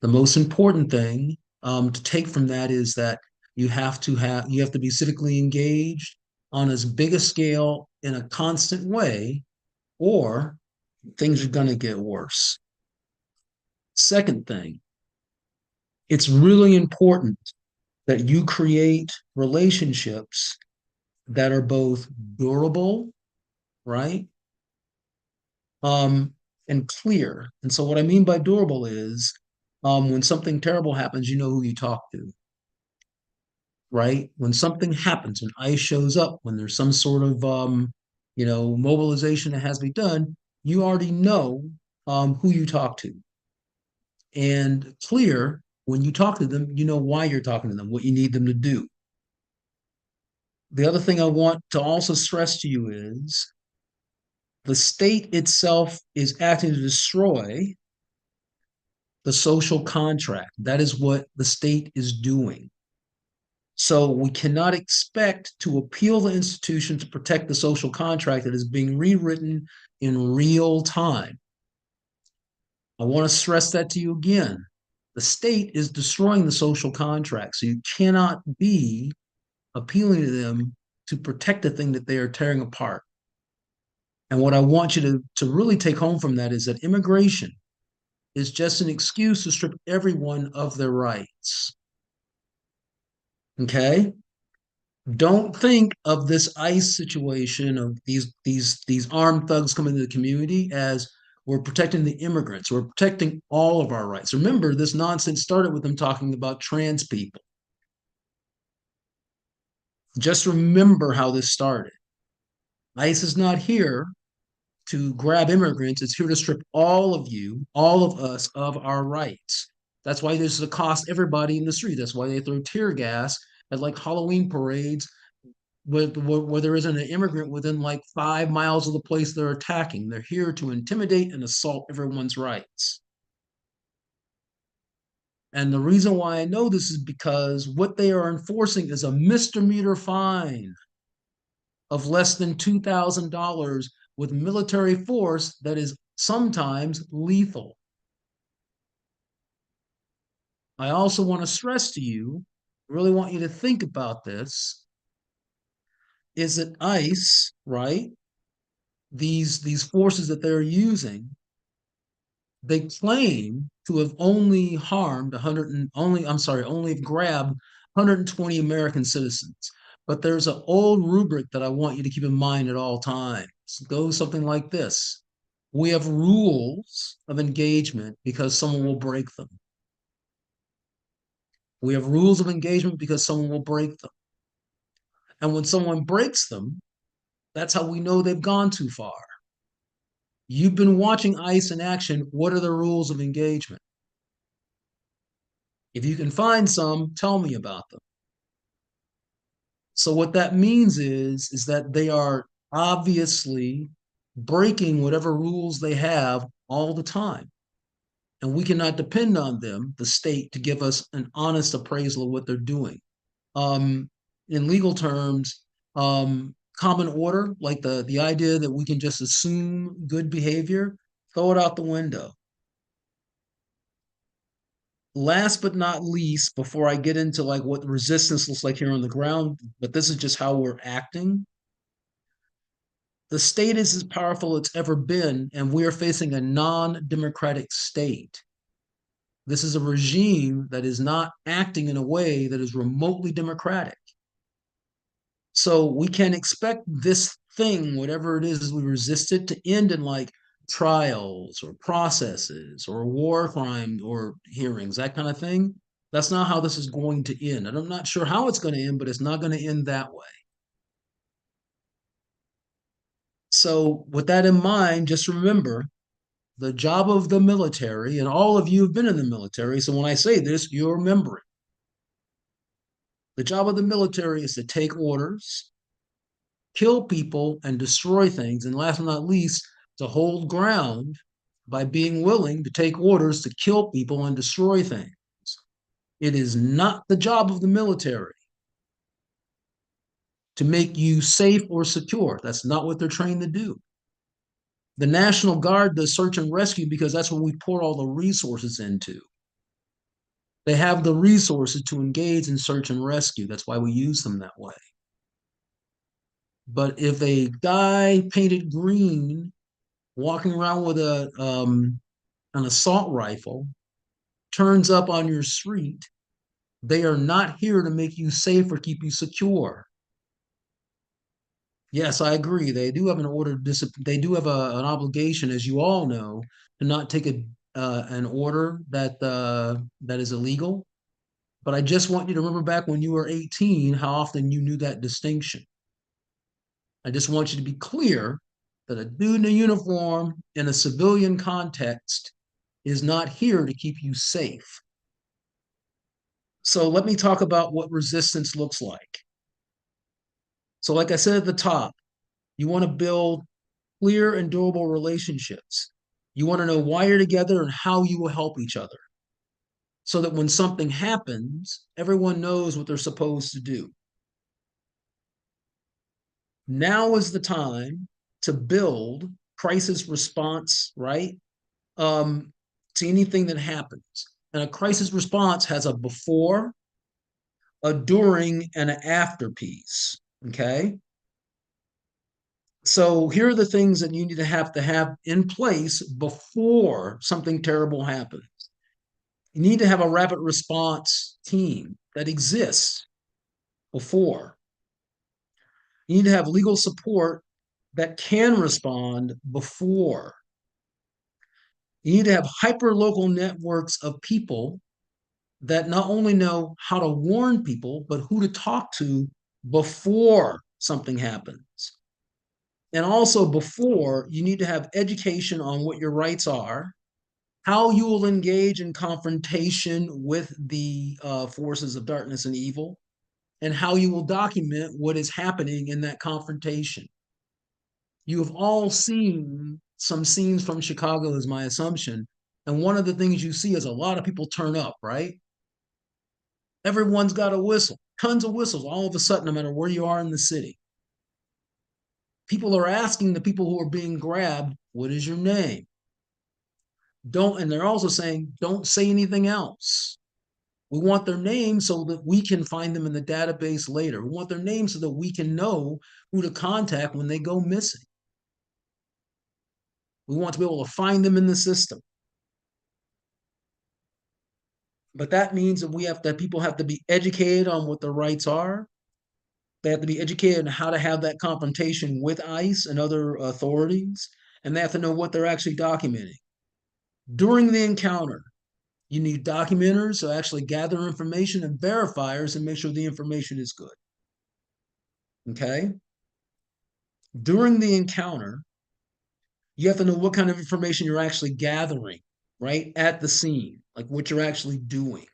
The most important thing to take from that is that you have to be civically engaged on as big a scale in a constant way, or things are going to get worse. Second thing, it's really important that you create relationships that are both durable, right? And clear. And so what I mean by durable is when something terrible happens, you know who you talk to, right? When something happens, when ICE shows up, when there's some sort of mobilization that has to be done, you already know who you talk to. And clear, when you talk to them, you know why you're talking to them, what you need them to do. The other thing I want to also stress to you is the state itself is acting to destroy the social contract. That is what the state is doing. So we cannot expect to appeal the institution to protect the social contract that is being rewritten in real time. I want to stress that to you again. The state is destroying the social contract, so you cannot be appealing to them to protect the thing that they are tearing apart. And what I want you to really take home from that is that immigration is just an excuse to strip everyone of their rights. Okay? Don't think of this ICE situation of these armed thugs coming to the community as we're protecting the immigrants. We're protecting all of our rights. Remember, this nonsense started with them talking about trans people. Just remember how this started. ICE is not here to grab immigrants. It's here to strip all of you, all of us, of our rights. That's why this is a cost everybody in the street. That's why they throw tear gas at like Halloween parades where there isn't an immigrant within like 5 miles of the place they're attacking. They're here to intimidate and assault everyone's rights. And the reason why I know this is because what they are enforcing is a misdemeanor fine of less than $2,000 with military force that is sometimes lethal. I also want to stress to you, really want you to think about this, is that ICE, right? These forces that they're using, they claim to have only harmed only grabbed 120 American citizens. But there's an old rubric that I want you to keep in mind at all times. It goes something like this. We have rules of engagement because someone will break them. We have rules of engagement because someone will break them. And when someone breaks them, that's how we know they've gone too far. You've been watching ICE in action. What are the rules of engagement? If you can find some, tell me about them. So what that means is that they are obviously breaking whatever rules they have all the time. And we cannot depend on them, the state, to give us an honest appraisal of what they're doing. In legal terms, common order, like the idea that we can just assume good behavior, throw it out the window. Last but not least, before I get into like what the resistance looks like here on the ground, but this is just how we're acting. The state is as powerful as it's ever been, and we are facing a non-democratic state. This is a regime that is not acting in a way that is remotely democratic. So we can expect this thing, whatever it is we resist it, to end in like trials or processes or war crimes or hearings, that kind of thing. That's not how this is going to end. And I'm not sure how it's going to end, but it's not going to end that way. So with that in mind, just remember the job of the military, and all of you have been in the military. So when I say this, you're remembering. The job of the military is to take orders, kill people, and destroy things. And last but not least, to hold ground by being willing to take orders to kill people and destroy things. It is not the job of the military to make you safe or secure. That's not what they're trained to do. The National Guard does search and rescue because that's what we pour all the resources into. They have the resources to engage in search and rescue. That's why we use them that way. But if a guy painted green walking around with an assault rifle turns up on your street, they are not here to make you safe or keep you secure. Yes, I agree. They do have an order of discipline. They do have an obligation, as you all know, to not take an order that is illegal. But I just want you to remember back when you were 18, how often you knew that distinction. I just want you to be clear that a dude in a uniform in a civilian context is not here to keep you safe. So let me talk about what resistance looks like. So like I said at the top, you want to build clear and durable relationships. You want to know why you're together and how you will help each other. so that when something happens, everyone knows what they're supposed to do. Now is the time to build crisis response, right? To anything that happens. And a crisis response has a before, a during, and an after piece. Okay. So here are the things that you need to have in place before something terrible happens. You need to have a rapid response team that exists before. You need to have legal support that can respond before. You need to have hyper-local networks of people that not only know how to warn people, but who to talk to before something happens. And also before, you need to have education on what your rights are, how you will engage in confrontation with the forces of darkness and evil, and how you will document what is happening in that confrontation. You have all seen some scenes from Chicago, is my assumption. And one of the things you see is a lot of people turn up, right? Everyone's got a whistle, tons of whistles all of a sudden, no matter where you are in the city. People are asking the people who are being grabbed, what is your name? And they're also saying, don't say anything else. We want their name so that we can find them in the database later. We want their name so that we can know who to contact when they go missing. We want to be able to find them in the system. But that means that people have to be educated on what their rights are. They have to be educated on how to have that confrontation with ICE and other authorities, and they have to know what they're actually documenting. During the encounter, you need documenters to actually gather information and verifiers and make sure the information is good. Okay? During the encounter, you have to know what kind of information you're actually gathering, right, at the scene, like what you're actually doing.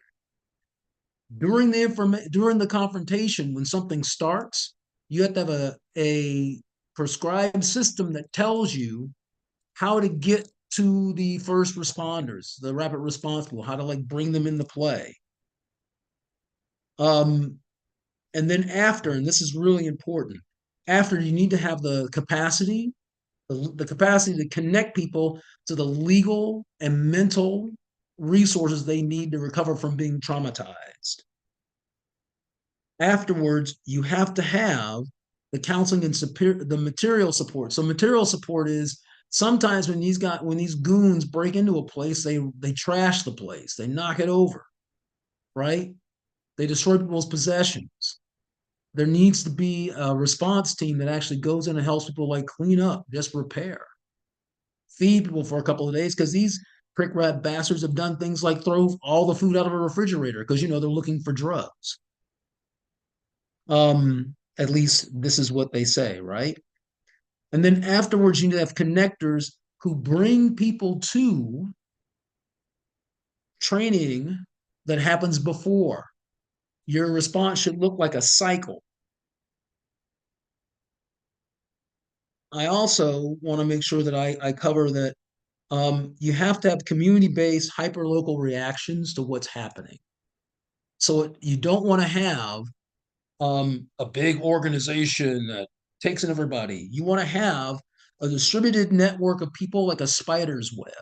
During the confrontation, when something starts, you have to have a prescribed system that tells you how to get to the first responders, the rapid response people, how to like bring them into play. And then after, and this is really important, after you need to have the capacity to connect people to the legal and mental resources they need to recover from being traumatized. Afterwards, you have to have the counseling and the material support. So material support is sometimes when these goons break into a place, they trash the place, they knock it over, right? They destroy people's possessions. There needs to be a response team that actually goes in and helps people like clean up, just repair, feed people for a couple of days, because these prick rat bastards have done things like throw all the food out of a refrigerator because they're looking for drugs. At least this is what they say, right? And then afterwards, you need to have connectors who bring people to training that happens before. Your response should look like a cycle. I also want to make sure that I cover that you have to have community-based hyper-local reactions to what's happening. So you don't want to have a big organization that takes in everybody. You want to have a distributed network of people like a spider's web.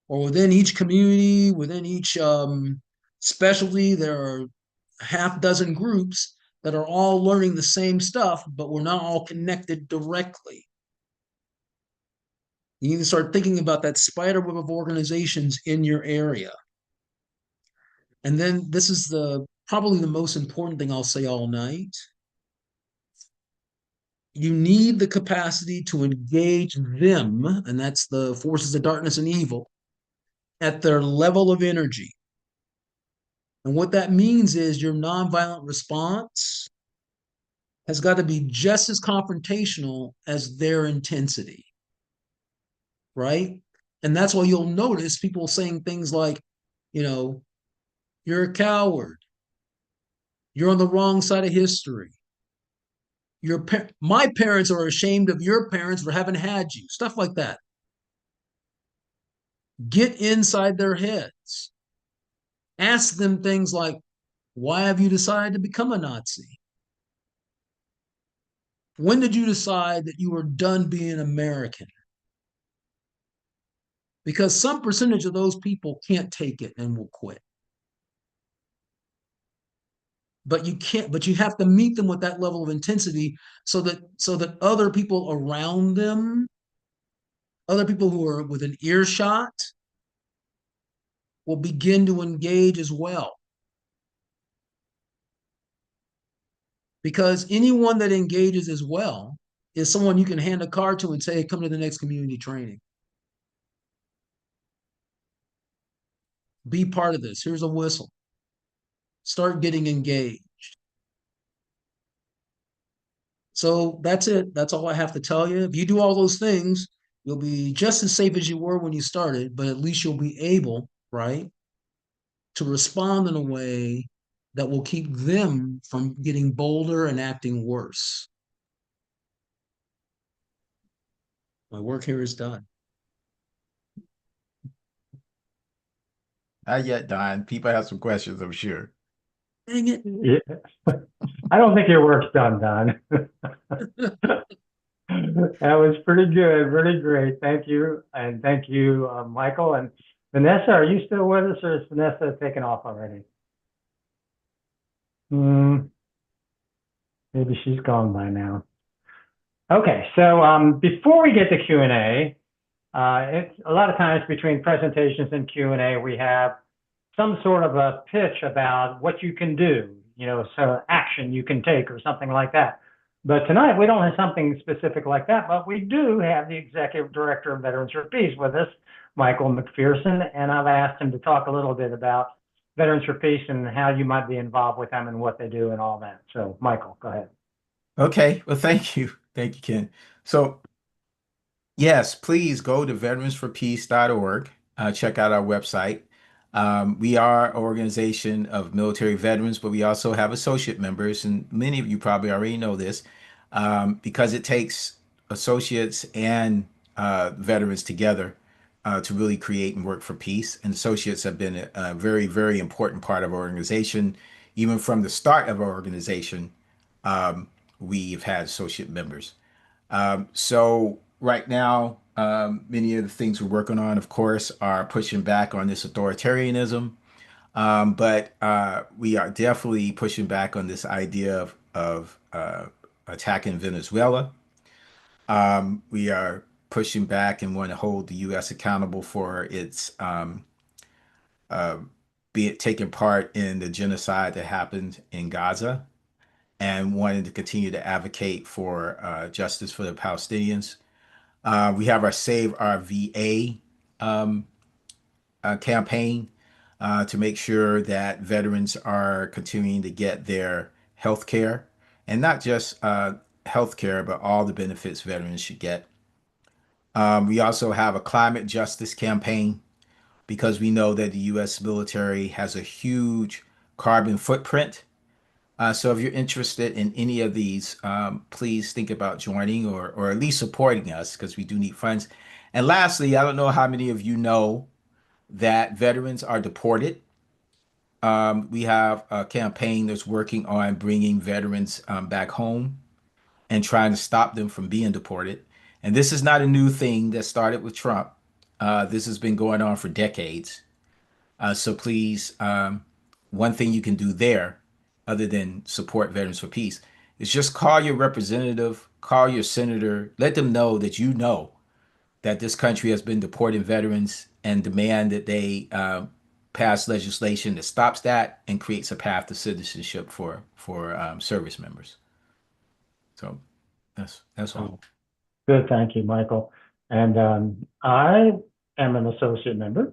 Or within each community, within each specialty, there are half dozen groups that are all learning the same stuff, but we're not all connected directly. You need to start thinking about that spider web of organizations in your area. And then this is probably the most important thing I'll say all night. You need the capacity to engage them, and that's the forces of darkness and evil, at their level of energy. And what that means is your nonviolent response has got to be just as confrontational as their intensity, right? And that's why you'll notice people saying things like, you're a coward. You're on the wrong side of history. My parents are ashamed of your parents for having had you. Stuff like that. Get inside their heads. Ask them things like, why have you decided to become a Nazi? When did you decide that you were done being American? Because some percentage of those people can't take it and will quit. But you have to meet them with that level of intensity so that other people around them, other people who are within earshot, will begin to engage as well. Because anyone that engages as well is someone you can hand a card to and say, hey, come to the next community training. Be part of this. Here's a whistle. Start getting engaged. So that's it. That's all I have to tell you. If you do all those things, you'll be just as safe as you were when you started, but at least you'll be able, right, to respond in a way that will keep them from getting bolder and acting worse. My work here is done. Not yet, Don. People have some questions, I'm sure. Dang it. Yeah. I don't think your work's done, Don. That was pretty good, really great. Thank you. And thank you, Michael. And Vanessa, are you still with us, or is Vanessa taken off already? Maybe she's gone by now. Okay, so before we get to Q&A, it's a lot of times between presentations and Q&A, we have some sort of a pitch about what you can do, so action you can take or something like that. But tonight we don't have something specific like that, but we do have the Executive Director of Veterans for Peace with us, Michael McPherson, and I've asked him to talk a little bit about Veterans for Peace and how you might be involved with them and what they do and all that. So Michael, go ahead. Okay, well, thank you. Thank you, Ken. So yes, please go to veteransforpeace.org. Check out our website. We are an organization of military veterans, but we also have associate members, and many of you probably already know this, because it takes associates and veterans together to really create and work for peace. And associates have been a very, very important part of our organization. Even from the start of our organization, we've had associate members. So right now, many of the things we're working on, of course, are pushing back on this authoritarianism. But we are definitely pushing back on this idea of attacking Venezuela. We are pushing back and want to hold the U.S. accountable for its taking part in the genocide that happened in Gaza, and wanting to continue to advocate for justice for the Palestinians. We have our Save Our VA campaign to make sure that veterans are continuing to get their health care, and not just health care, but all the benefits veterans should get. We also have a climate justice campaign because we know that the U.S. military has a huge carbon footprint. So if you're interested in any of these, please think about joining or at least supporting us, because we do need funds. And lastly, I don't know how many of you know that veterans are deported. We have a campaign that's working on bringing veterans back home and trying to stop them from being deported. And this is not a new thing that started with Trump. This has been going on for decades. So please, one thing you can do there, other than support Veterans for Peace, is just call your representative, call your senator, let them know that this country has been deporting veterans, and demand that they pass legislation that stops that and creates a path to citizenship for service members. So that's all. Good, thank you, Michael. And I am an associate member.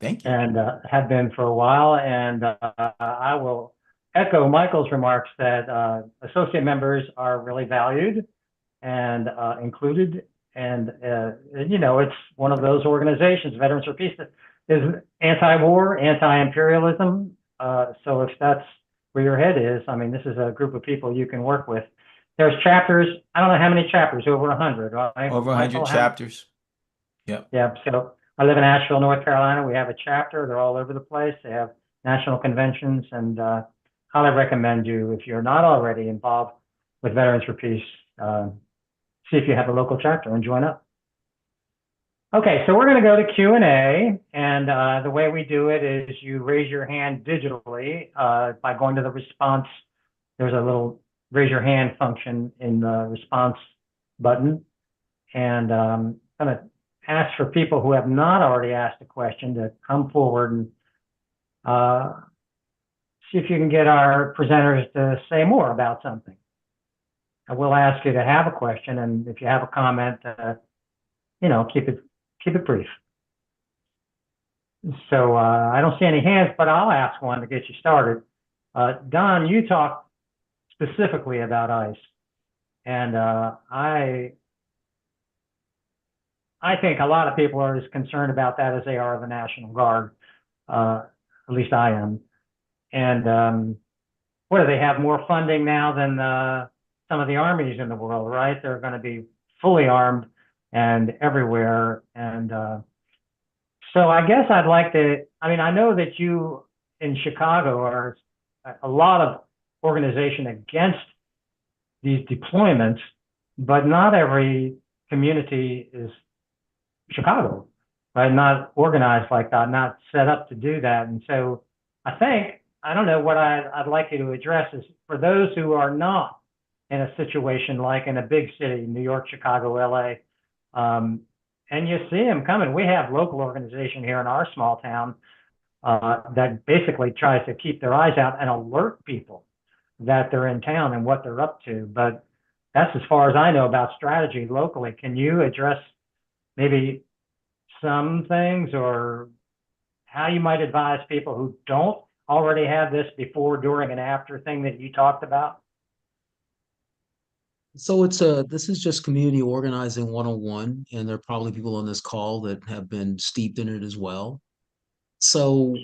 Thank you. And have been for a while. And I will echo Michael's remarks that associate members are really valued and included. And, it's one of those organizations, Veterans for Peace, that is anti-war, anti-imperialism. So if that's where your head is, I mean, this is a group of people you can work with. There's chapters, I don't know how many chapters, over 100, right? Over 100 chapters. Yep. Yeah, so I live in Asheville, North Carolina. We have a chapter. They're all over the place. They have national conventions, and highly recommend you, if you're not already involved with Veterans for Peace, see if you have a local chapter and join up. Okay, so we're going to go to Q&A, and the way we do it is you raise your hand digitally by going to the response. There's a little raise your hand function in the response button, and I'm going to ask for people who have not already asked a question to come forward and see if you can get our presenters to say more about something. I will ask you to have a question, and if you have a comment, keep it brief. So I don't see any hands, but I'll ask one to get you started. Don, you talked specifically about ICE, and I think a lot of people are as concerned about that as they are the National Guard. At least I am. And what do they have, more funding now than some of the armies in the world, right? They're going to be fully armed and everywhere. And so I guess I'd like to, I know that you in Chicago are a lot of organization against these deployments, but not every community is Chicago, right? Not organized like that, not set up to do that. And so I don't know, what I'd like you to address is for those who are not in a situation like in a big city, New York, Chicago, LA, and you see them coming. We have local organization here in our small town that basically tries to keep their eyes out and alert people that they're in town and what they're up to. But that's as far as I know about strategy locally. Can you address maybe some things, or how you might advise people who don't already have this before, during, and after thing that you talked about? So this is just community organizing 101, and there are probably people on this call that have been steeped in it as well. So,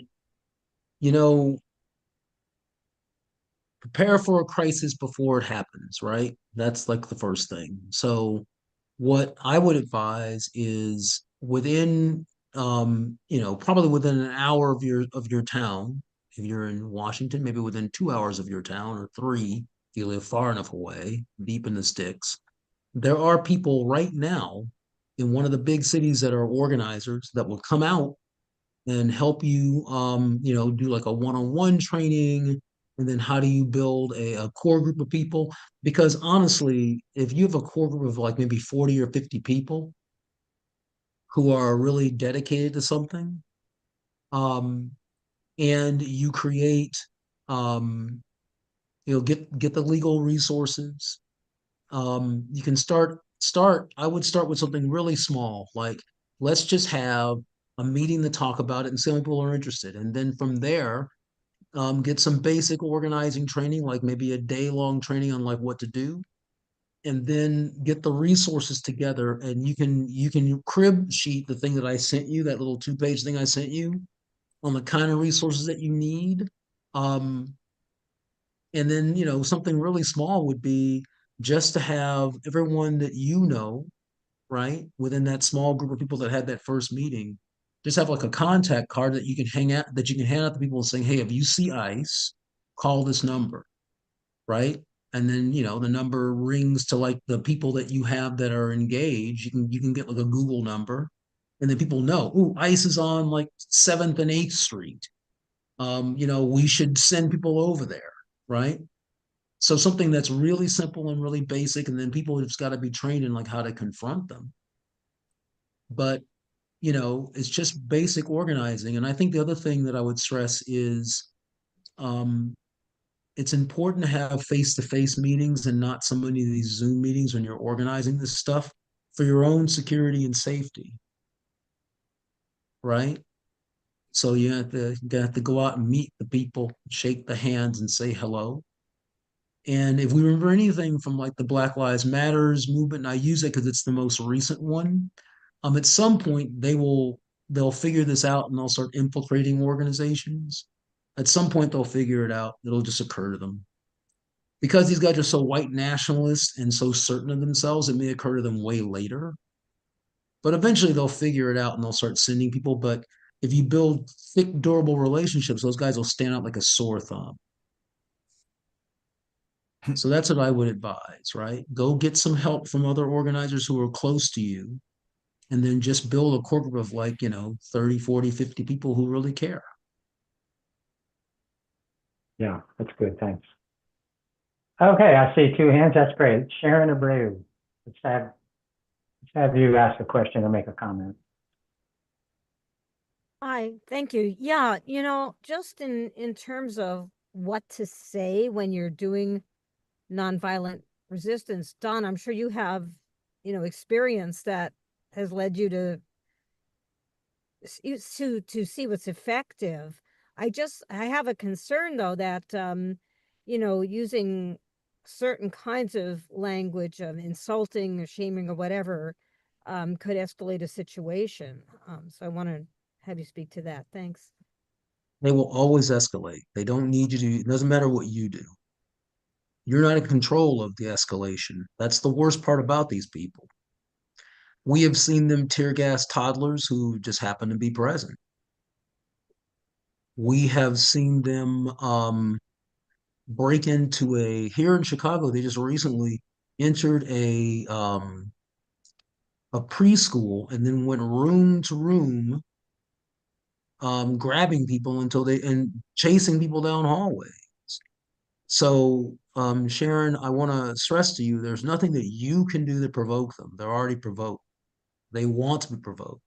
prepare for a crisis before it happens, right? That's like the first thing. So what I would advise is within probably within an hour of your town, if you're in Washington, maybe within 2 hours of your town, or 3 if you live far enough away, deep in the sticks, there are people right now in one of the big cities that are organizers that will come out and help you, do like a one-on-one training, and then how do you build a core group of people? Because honestly, if you have a core group of like maybe 40 or 50 people who are really dedicated to something, and you create, get the legal resources. You can start. I would start with something really small, like let's just have a meeting to talk about it and see how many people are interested, and then from there, get some basic organizing training, like maybe a day-long training on like what to do, and then get the resources together. And you can crib sheet the thing that I sent you, that little 2-page thing I sent you, on the kind of resources that you need. And then, something really small would be just to have everyone that right, within that small group of people that had that first meeting, just have like a contact card that you can hand out to people saying, hey, if you see ICE, call this number, right? And then, the number rings to like the people that you have that are engaged. You can get like a Google number, and then people know, ooh, ICE is on like 7th and 8th Street. We should send people over there, right? So something that's really simple and really basic, and then people have just got to be trained in like how to confront them. But it's just basic organizing. And I think the other thing that I would stress is it's important to have face-to-face meetings and not so many of these Zoom meetings when you're organizing this stuff, for your own security and safety, right? So you have to go out and meet the people, shake the hands, and say hello. And if we remember anything from like the Black Lives Matters movement, and I use it because it's the most recent one, at some point they'll figure this out and they'll start infiltrating organizations. At some point they'll figure it out. It'll just occur to them. Because these guys are so white nationalists and so certain of themselves, it may occur to them way later. But eventually they'll figure it out and they'll start sending people. But If you build thick, durable relationships, those guys will stand out like a sore thumb. So that's what I would advise, right? Go get some help from other organizers who are close to you, and then just build a corporate of like, 30, 40, 50 people who really care. Yeah, that's good. Thanks. Okay, I see two hands. That's great. Sharon Abreu, let's have you ask a question or make a comment. Hi, thank you. Yeah, just in terms of what to say when you're doing nonviolent resistance, Don, I'm sure you have, experience that has led you to see what's effective. I have a concern though that using certain kinds of language of insulting or shaming or whatever could escalate a situation. So I want to have you speak to that. Thanks. They will always escalate. They don't need you to, it doesn't matter what you do. You're not in control of the escalation. That's the worst part about these people. We have seen them tear gas toddlers who just happen to be present. We have seen them break into here in Chicago, they just recently entered a preschool and then went room to room, grabbing people and chasing people down hallways. So, Sharon, I want to stress to you, there's nothing that you can do to provoke them. They're already provoked. They want to be provoked.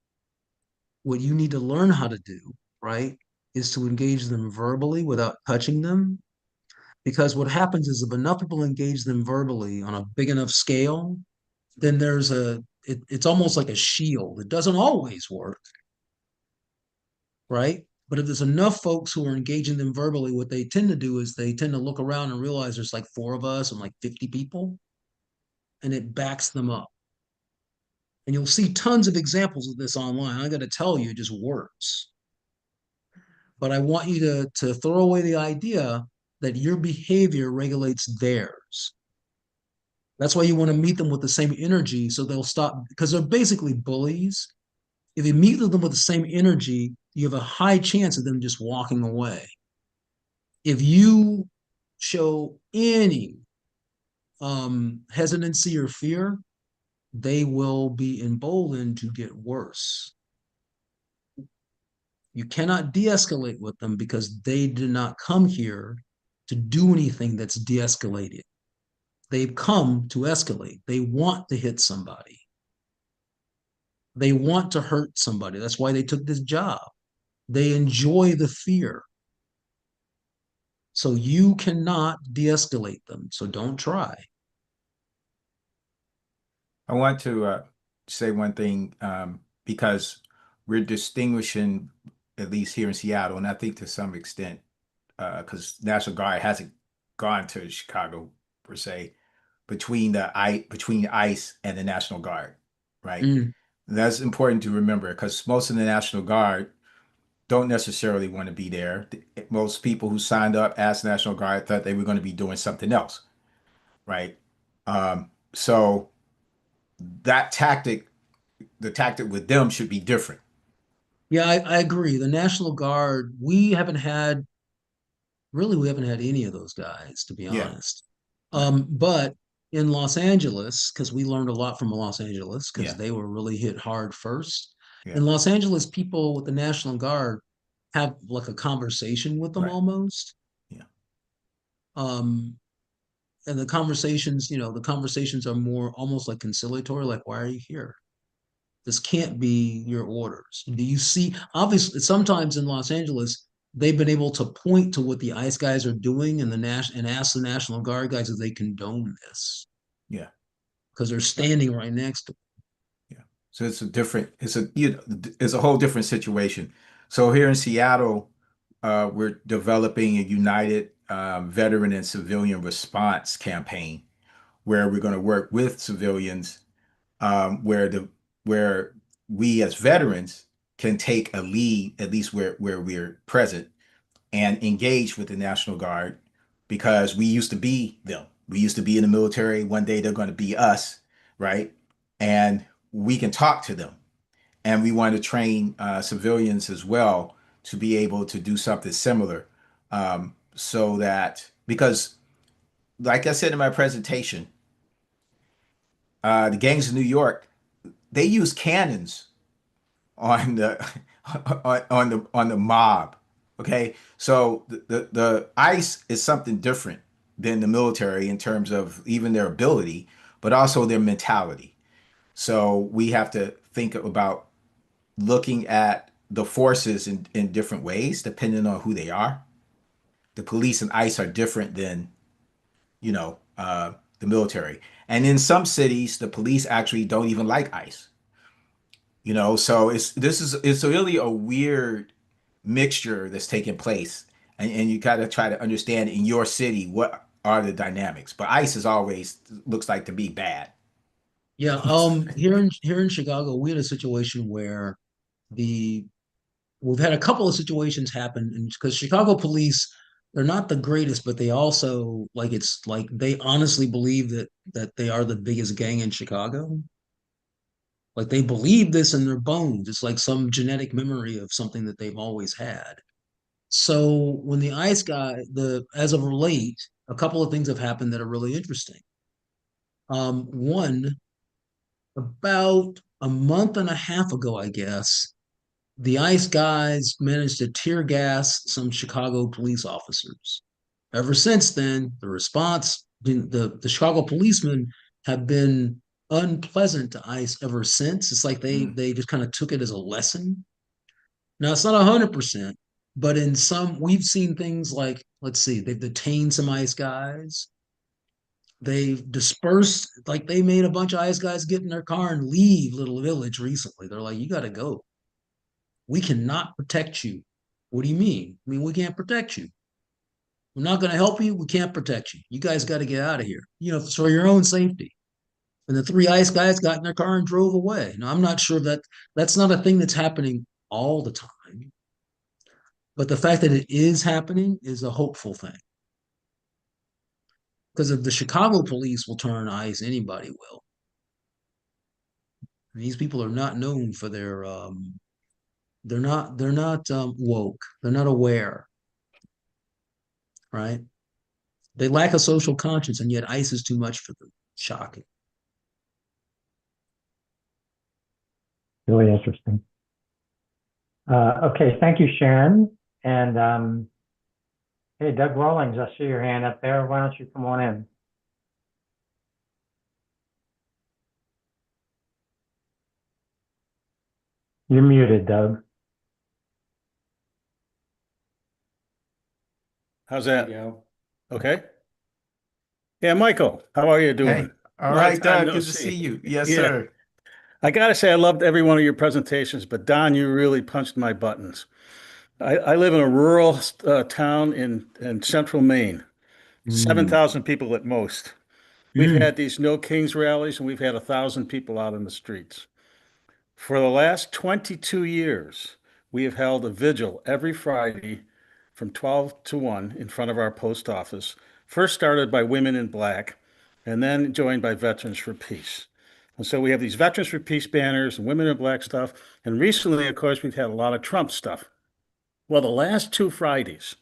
What you need to learn how to do, right, is to engage them verbally without touching them. Because what happens is if enough people engage them verbally on a big enough scale, then it's almost like a shield. It doesn't always work, right? But if there's enough folks who are engaging them verbally, what they tend to do is they tend to look around and realize there's like 4 of us and like 50 people, and it backs them up. And you'll see tons of examples of this online. I got to tell you, it just works. But I want you to throw away the idea that your behavior regulates theirs. That's why you want to meet them with the same energy so they'll stop, because they're basically bullies. If you meet with them with the same energy, you have a high chance of them just walking away. If you show any hesitancy or fear, they will be emboldened to get worse. You cannot de-escalate with them because they did not come here to do anything that's de-escalated. They've come to escalate. They want to hit somebody. They want to hurt somebody. That's why they took this job. They enjoy the fear. So you cannot de-escalate them. So don't try. I want to say one thing because we're distinguishing, at least here in Seattle, and I think to some extent, because National Guard hasn't gone to Chicago per se, between ICE and the National Guard, right? That's important to remember because most of the National Guard don't necessarily want to be there. Most people who signed up as National Guard thought they were going to be doing something else, right? So that the tactic with them should be different. Yeah, I agree. The National Guard, we haven't had any of those guys, to be honest. But in Los Angeles, because we learned a lot from Los Angeles, because they were really hit hard first. In Los Angeles, people with the National Guard have like a conversation with them almost. And the conversations are more almost like conciliatory, like, why are you here? This can't be your orders. Do you see? Obviously, sometimes in Los Angeles, they've been able to point to what the ICE guys are doing and ask the National Guard guys if they condone this. Yeah. Because they're standing right next to them. Yeah. So it's a whole different situation. So here in Seattle, we're developing a united veteran and civilian response campaign where we're going to work with civilians where we as veterans can take a lead, at least where we're present, and engage with the National Guard because we used to be them. We used to be in the military. One day they're going to be us, right? And we can talk to them and we want to train civilians as well to be able to do something similar. So that, because like I said in my presentation, the gangs of New York, they use cannons on the on the mob. Okay, so the ICE is something different than the military in terms of even their ability, but also their mentality. So we have to think about looking at the forces in different ways depending on who they are. The police and ICE are different than, the military. And in some cities, the police actually don't even like ICE. So it's really a weird mixture that's taking place, and you gotta try to understand in your city what are the dynamics. But ICE is always looks like to be bad. Yeah, here in Chicago, we had a situation where the we've had a couple of situations happen, and because Chicago police, they're not the greatest, but they also like it's like they honestly believe that they are the biggest gang in Chicago. Like they believe this in their bones. It's like some genetic memory of something that they've always had. So when the ICE guy, the as of late, a couple of things have happened that are really interesting. One, about a month and a half ago, I guess, the ICE guys managed to tear gas some Chicago police officers. Ever since then, the response, the Chicago policemen have been unpleasant to ICE ever since. It's like they just kind of took it as a lesson. Now it's not 100%, but in some we've seen things like, let's see, they've detained some ICE guys. They've dispersed, like they made a bunch of ICE guys get in their car and leave Little Village recently. They're like, you got to go. We cannot protect you. What do you mean? I mean, we can't protect you. We're not going to help you. We can't protect you. You guys got to get out of here, for your own safety. And the three ICE guys got in their car and drove away. Now, I'm not sure that that's not a thing that's happening all the time, but the fact that it is happening is a hopeful thing. Because if the Chicago police will turn ICE, anybody will. And these people are not known for their they're not woke. They're not aware, right? They lack a social conscience, and yet ICE is too much for them. Shocking. Really interesting. Okay, thank you, Sharon. And hey, Doug Rawlings, I see your hand up there. Why don't you come on in? You're muted, Doug. How's that? Okay. Yeah, Michael, how are you doing? Hey, all Long right, time Doug, no good to see you. Yes, Yeah. sir. I gotta say, I loved every one of your presentations, but Don, you really punched my buttons. I live in a rural town in central Maine, 7,000 people at most. We've had these No Kings rallies, and we've had 1,000 people out in the streets. For the last 22 years, we have held a vigil every Friday from 12 to 1 in front of our post office, first started by Women in Black and then joined by Veterans for Peace. And so we have these Veterans for Peace banners and Women in Black stuff. And recently, of course, we've had a lot of Trump stuff. Well, the last two Fridays,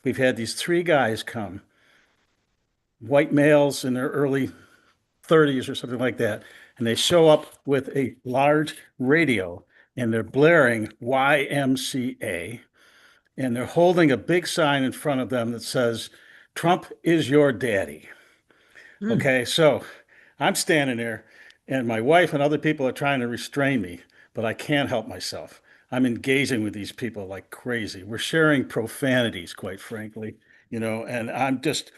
we've had these three guys come, white males in their early 30s or something like that. And they show up with a large radio and they're blaring YMCA. And they're holding a big sign in front of them that says, Trump is your daddy. Okay, so I'm standing there and my wife and other people are trying to restrain me, but I can't help myself. I'm engaging with these people like crazy. We're sharing profanities, quite frankly, and I'm just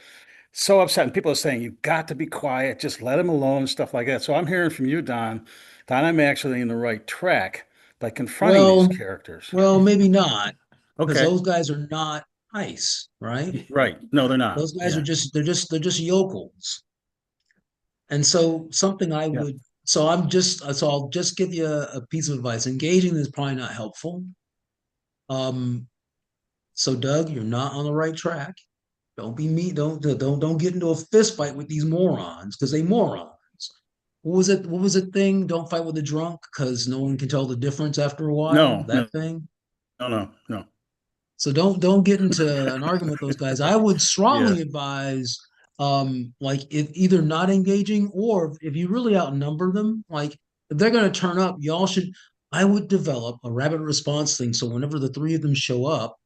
so upset. And people are saying, you've got to be quiet, just let him alone, stuff like that. So I'm hearing from you, Don, that I'm actually in the right track by confronting these characters. Well, maybe not, because Okay, those guys are not ICE, right? right. No, they're not. Those guys Yeah. are they're just yokels. And so something I Yeah. would so I'll just give you a piece of advice. Engaging is probably not helpful. So Doug, you're not on the right track. Don't be me. Don't get into a fist fight with these morons because they morons. what was it? What was the thing? Don't fight with a drunk because no one can tell the difference after a while. No, That no, thing. no. So don't get into an argument with those guys. I would strongly Yes. advise like if either not engaging or if you really outnumber them, like if they're gonna turn up, y'all should I would develop a rapid response thing. So whenever the three of them show up,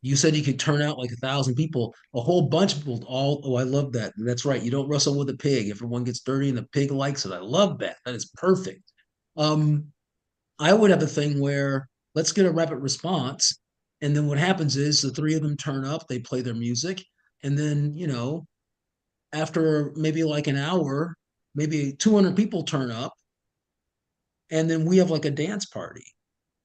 you said you could turn out like 1,000 people, a whole bunch of people all, oh, I love that. That's right. You don't wrestle with a pig. Everyone gets dirty and the pig likes it. I love that. That is perfect. Um, I would have a thing where let's get a rapid response. And then what happens is the three of them turn up, they play their music. And then, after maybe like an hour, maybe 200 people turn up. And then we have like a dance party,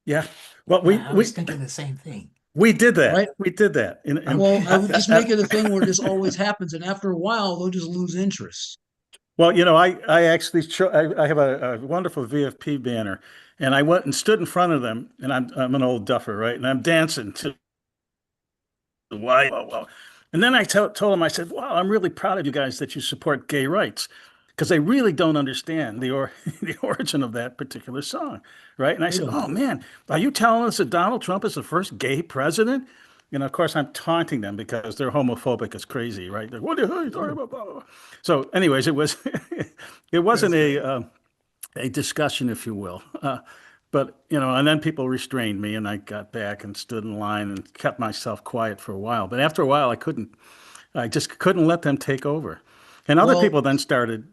Yeah. Well, I was thinking the same thing. we did that. right? We did that. Well, I would just make it a thing where this always happens. And after a while, they'll just lose interest. Well, I actually I have a wonderful VFP banner, and I went and stood in front of them, and I'm an old duffer, right? And I'm dancing to why, well. And then I told them, I said, "Wow, I'm really proud of you guys that you support gay rights." Because they really don't understand the origin of that particular song, right? And I said, "Oh man, are you telling us that Donald Trump is the first gay president?" And of course, I'm taunting them because they're homophobic as crazy, right? They're, what the hell are you talking about? Blah, blah, blah. So, anyways, it was it wasn't a discussion, if you will. But and then people restrained me, and I got back and stood in line and kept myself quiet for a while. But after a while, I just couldn't let them take over. And other Well, people then started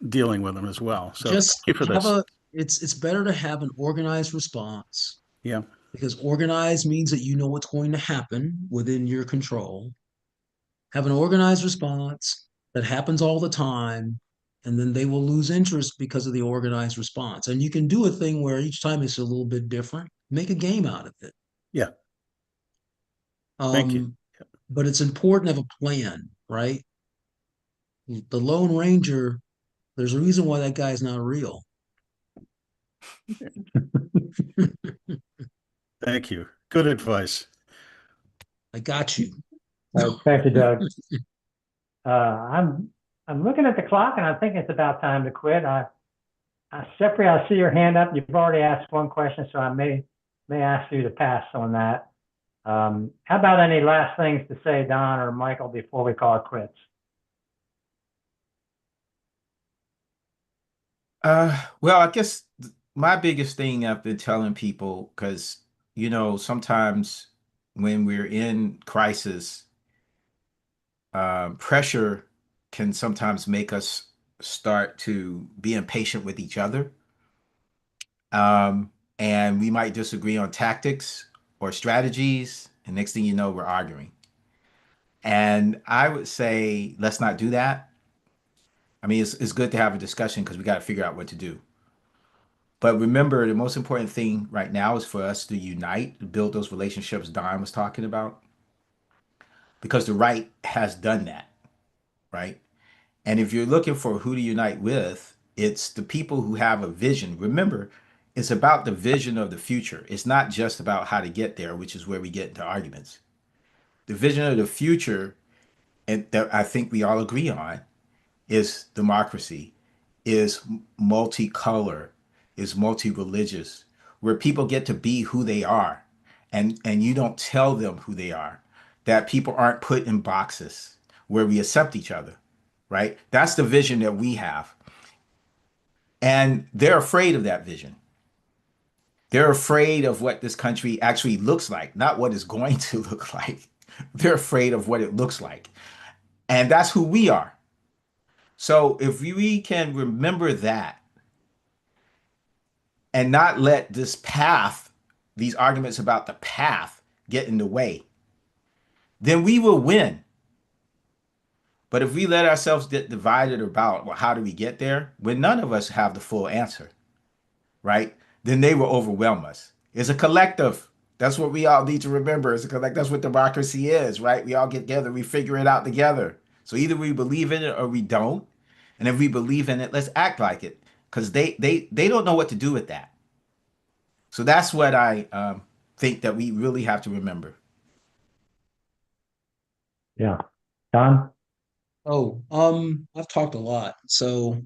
dealing with them as well. So thank just you for have this. it's better to have an organized response Yeah. because organized means that you know what's going to happen within your control. Have an organized response that happens all the time, and then they will lose interest because of the organized response. And you can do a thing where each time it's a little bit different, make a game out of it. Yeah. Thank you. Um, but it's important to have a plan, right? The Lone Ranger, there's a reason why that guy's not real. Thank you. Good advice. I got you. Thank you, Doug. I'm looking at the clock and I think it's about time to quit. Jeffrey, I see your hand up. You've already asked one question, so I may ask you to pass on that. How about any last things to say, Don or Michael, before we call it quits? Well, I guess my biggest thing I've been telling people, because sometimes when we're in crisis, pressure can sometimes make us start to be impatient with each other. And we might disagree on tactics or strategies, and next thing you know, we're arguing. And I would say, let's not do that. I mean, it's good to have a discussion because we got to figure out what to do. But remember, the most important thing right now is for us to unite, to build those relationships Don was talking about, because the right has done that, right? And if you're looking for who to unite with, it's the people who have a vision. Remember, it's about the vision of the future. It's not just about how to get there, which is where we get into arguments. The vision of the future, and that I think we all agree on, is democracy, is multicolor, is multi-religious, where people get to be who they are, and you don't tell them who they are, that people aren't put in boxes, where we accept each other, right? That's the vision that we have. And they're afraid of that vision. They're afraid of what this country actually looks like, not what it's going to look like. They're afraid of what it looks like. And that's who we are. So if we can remember that and not let this path, these arguments about the path, get in the way, then we will win. But if we let ourselves get divided about, well, how do we get there, when none of us have the full answer, right? Then they will overwhelm us. It's a collective. That's what we all need to remember. It's a collective. That's what democracy is, right? We all get together. We figure it out together. So either we believe in it or we don't. And if we believe in it, let's act like it, because they don't know what to do with that. So that's what I think that we really have to remember. Yeah. Don? Oh, I've talked a lot. So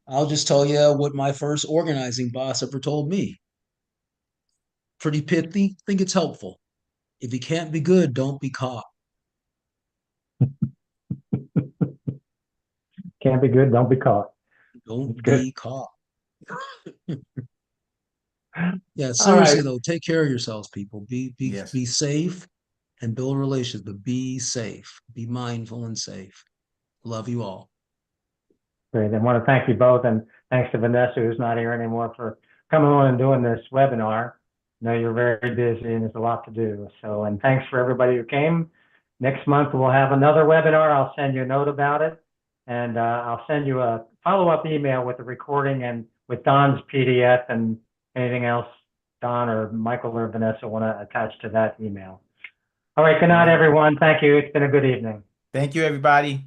I'll just tell you what my first organizing boss ever told me. Pretty pithy, think it's helpful. If you can't be good, don't be caught. Can't be good, don't be caught. Don't That's good. be caught. Yeah, All seriously right. though, take care of yourselves, people. Yes. Be safe and build relations, but be safe. Be mindful and safe. Love you all. Great. I want to thank you both, and thanks to Vanessa, who's not here anymore, for coming on and doing this webinar. I know you're very busy and there's a lot to do. So, and thanks for everybody who came. Next month, we'll have another webinar. I'll send you a note about it, and I'll send you a follow-up email with the recording and with Don's PDF and anything else Don or Michael or Vanessa want to attach to that email. All right. Good night, everyone. Thank you. It's been a good evening. Thank you, everybody.